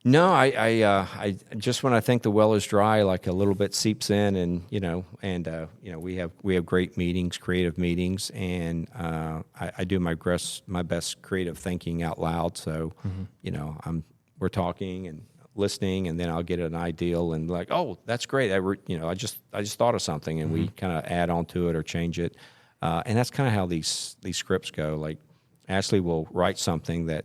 No, I just when I think the well is dry, like a little bit seeps in, and we have great meetings, creative meetings, and I do my best creative thinking out loud. So, we're talking and listening, and then I'll get an ideal and like, oh, that's great. I just thought of something, and we kind of add on to it or change it, and that's kind of how these scripts go. Like Ashley will write something that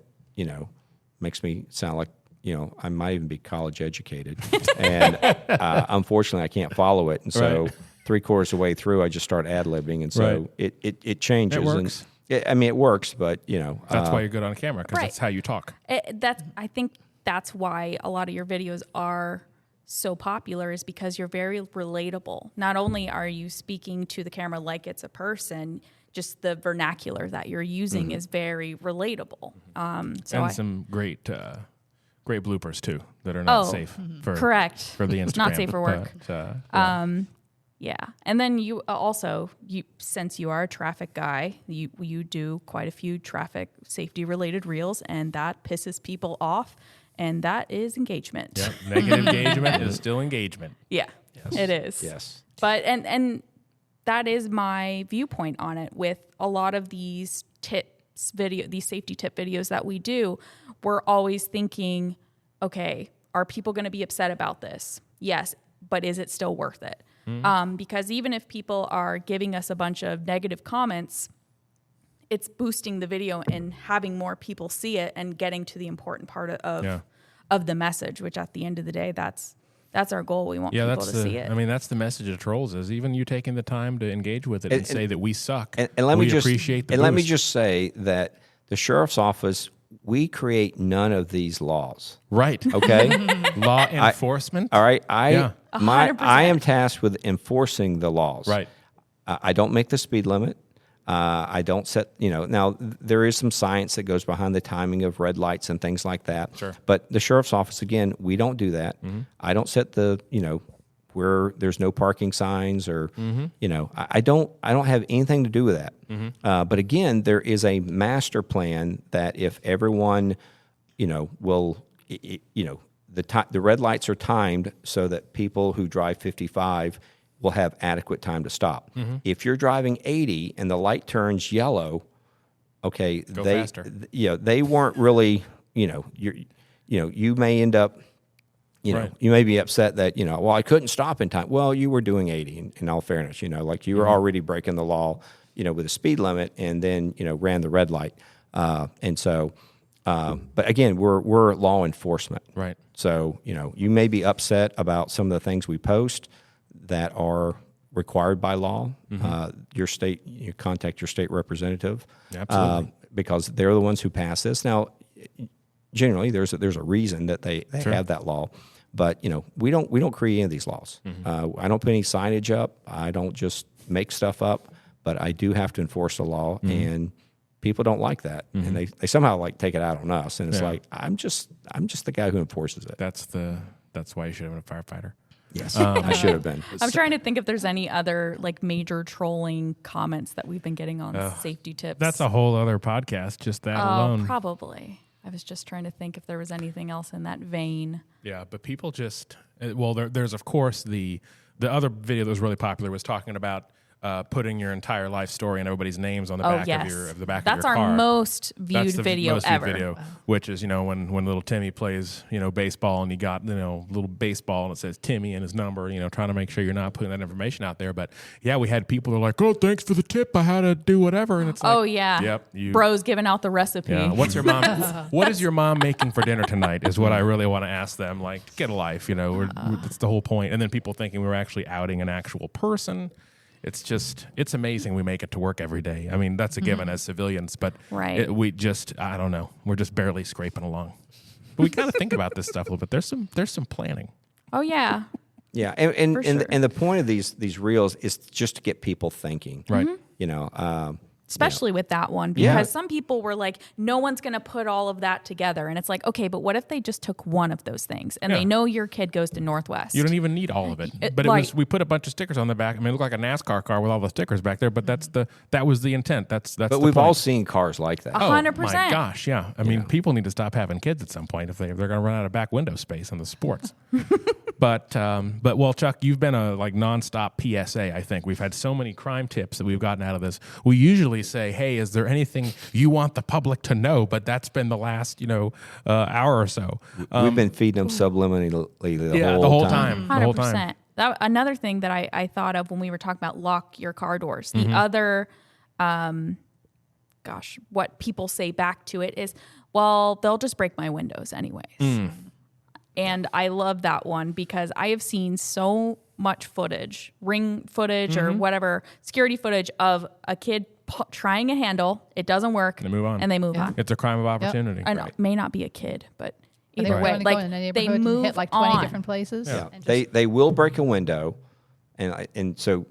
makes me sound like. I might even be college educated, and unfortunately, I can't follow it. And so, 3/4 of the way through, I just start ad-libbing, and so it changes. It works. And it works, but that's why you're good on camera, because that's how you talk. I think that's why a lot of your videos are so popular, is because you're very relatable. Not only are you speaking to the camera like it's a person, just the vernacular that you're using is very relatable. And some great bloopers too that are not safe for the Instagram. Not safe for work. But, yeah. And then you also, since you are a traffic guy, you do quite a few traffic safety related reels, and that pisses people off, and that is engagement. Yep. Negative engagement is still engagement. Yeah. Yes. It is. Yes. But and that is my viewpoint on it with a lot of these these safety tip videos that we do. We're always thinking, okay, are people going to be upset about this? Yes, but is it still worth it? Because even if people are giving us a bunch of negative comments, it's boosting the video and having more people see it and getting to the important part of the message, which at the end of the day, that's our goal. We want people to see it. I mean, that's the message of Trolls, is even you taking the time to engage with it and say that we suck. And let me just appreciate the and boost. let me just say that the sheriff's office, we create none of these laws. Right. Okay. Law enforcement. All right. I 100%. am tasked with enforcing the laws. Right. I don't make the speed limit. I don't set, now there is some science that goes behind the timing of red lights and things like that. Sure. But the sheriff's office, again, we don't do that. I don't set the, where there's no parking signs or, I don't have anything to do with that. But again, there is a master plan that if everyone, will, the red lights are timed so that people who drive 55 will have adequate time to stop. If you're driving 80 and the light turns yellow, okay, Go faster. They weren't really, you may end up, you may be upset that, well, I couldn't stop in time. Well, you were doing 80 in all fairness, like you were already breaking the law, with a speed limit, and then, ran the red light. And so, but again, we're law enforcement. Right. So, you may be upset about some of the things we post that are required by law. Your state, you contact your state representative. Absolutely. Because they're the ones who pass this. Now, generally, there's a reason that they have that law, but we don't create any of these laws. I don't put any signage up. I don't just make stuff up, but I do have to enforce the law, and people don't like that, and they somehow take it out on us. And it's like I'm just the guy who enforces it. That's why you should have been a firefighter. Yes, I should have been. I'm trying to think if there's any other major trolling comments that we've been getting on safety tips. That's a whole other podcast, just that alone. Probably. I was just trying to think if there was anything else in that vein. Yeah, but people just there's of course the other video that was really popular was talking about putting your entire life story and everybody's names on the back of your car. That's our most viewed video ever. Video, which is when little Timmy plays baseball and you got little baseball and it says Timmy and his number, trying to make sure you're not putting that information out there. But yeah, we had people that are like, oh, thanks for the tip, I had to do whatever, and it's like, oh yeah, yep, bros giving out the recipe. Yeah. What's your mom? What is your mom making for dinner tonight? Is what I really want to ask them. Like, get a life, that's the whole point. And then people thinking we were actually outing an actual person. It's amazing we make it to work every day. I mean, that's a given as civilians, but I don't know. We're just barely scraping along. But we got to think about this stuff a little bit. There's some planning. Oh, yeah. Yeah, and the point of these reels is just to get people thinking. Right. especially with that one, because some people were like, no one's going to put all of that together. And it's like, okay, but what if they just took one of those things and they know your kid goes to Northwest? You don't even need all of it. But we put a bunch of stickers on the back. I mean, it looked like a NASCAR car with all the stickers back there, but that was the intent. That's But we've all seen cars like that. 100%. Oh my gosh, yeah. I mean, people need to stop having kids at some point if they're going to run out of back window space in the sports. But well, Chuck, you've been a nonstop PSA. I think we've had so many crime tips that we've gotten out of this. We usually say, hey, is there anything you want the public to know? But that's been the last hour or so. We've been feeding them subliminally the whole time. 100%. That, another thing that I thought of when we were talking about lock your car doors. The other, what people say back to it is, well, they'll just break my windows anyways. And I love that one because I have seen so much footage, ring footage or whatever, security footage of a kid trying a handle. It doesn't work. They move on. And they move on. It's a crime of opportunity. And it may not be a kid, but either They way, go in a neighborhood and move hit like 20 on. different places. Yeah. And just, They will break a window, and so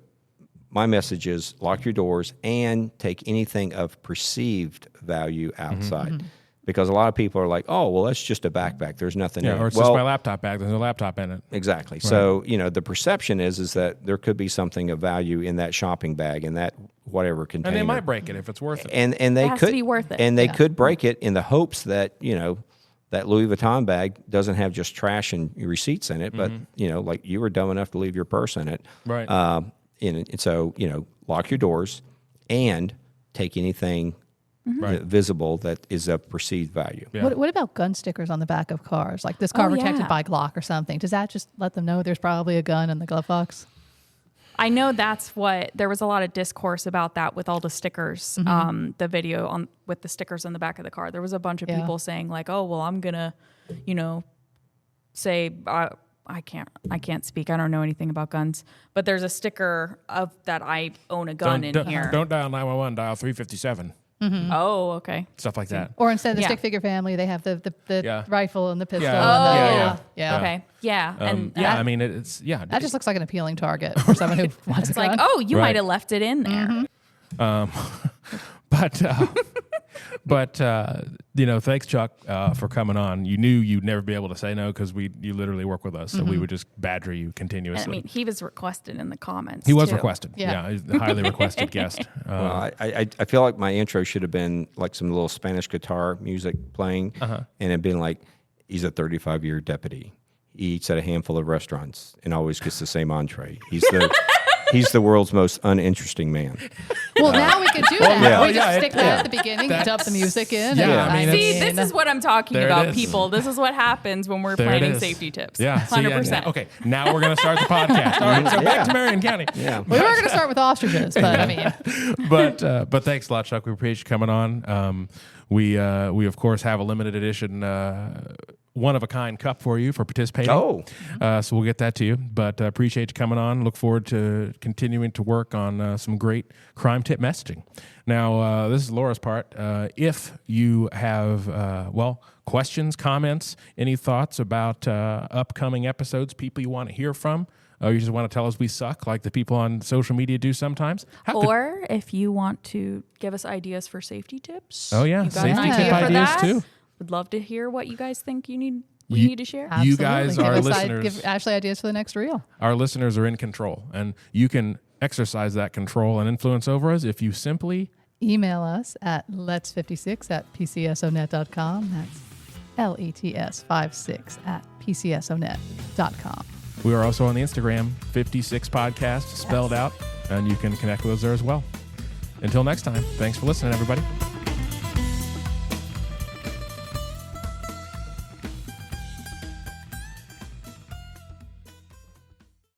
my message is lock your doors and take anything of perceived value outside. Because a lot of people are like, oh, well, that's just a backpack. There's nothing in it. Or it's just my laptop bag. There's no laptop in it. Exactly. Right. So, the perception is that there could be something of value in that shopping bag, in that whatever container. And they might break it if it's worth it. And they has could to be worth it. And they could break it in the hopes that, that Louis Vuitton bag doesn't have just trash and receipts in it, but, like you were dumb enough to leave your purse in it. Right. And so, lock your doors and take anything visible that is of perceived value. Yeah. what about gun stickers on the back of cars? Like this car protected by Glock or something. Does that just let them know there's probably a gun in the glove box? I know that's what there was a lot of discourse about that with all the stickers. The video with the stickers on the back of the car. There was a bunch of people saying like, "Oh, well, I'm gonna, say I can't speak. I don't know anything about guns, but there's a sticker of that I own a gun in here. Don't dial 911. Dial 357. Oh, okay. Stuff like that. Or instead of the stick figure family, they have the rifle and the pistol. Yeah. Okay. Yeah. And I mean, it's that just looks like an appealing target for someone who wants it's a gun. like, oh, you might have left it in there. But thanks, Chuck, for coming on. You knew you'd never be able to say no because you literally work with us, so we would just badger you continuously. And, I mean, he was requested in the comments. He was too. requested. Yeah, he's a highly requested guest. Well, I feel like my intro should have been like some little Spanish guitar music playing, and it'd been like, he's a 35-year deputy. He eats at a handful of restaurants and always gets the same entree. He's the world's most uninteresting man. Well, now we could do that. yeah. We just stick that at the beginning, dub the music in. Yeah, and, I mean, See, this is what I'm talking There it about, is. people. This is what happens when we're There it planning is. safety tips. Yeah, 100%. Okay, now we're going to start the podcast. All right, so back to Marion County. Yeah. we were going to start with ostriches, but I mean, But thanks a lot, Chuck. We appreciate you coming on. We of course have a limited edition one-of-a-kind cup for you for participating. Oh. So we'll get that to you. But appreciate you coming on. Look forward to continuing to work on some great crime tip messaging. Now, this is Laura's part. If you have, questions, comments, any thoughts about upcoming episodes, people you want to hear from, or you just want to tell us we suck like the people on social media do sometimes. Or if you want to give us ideas for safety tips. Oh, yeah. You got Safety an tip idea for ideas, that? too. Would love to hear what you guys think we need to share. You guys absolutely. are Give us listeners. give Ashley ideas for the next reel. Our listeners are in control, and you can exercise that control and influence over us if you simply Email us at lets56@pcsonet.com. That's LETS56@pcsonet.com. We are also on the Instagram, 56 Podcast, spelled out, and you can connect with us there as well. Until next time, thanks for listening, everybody.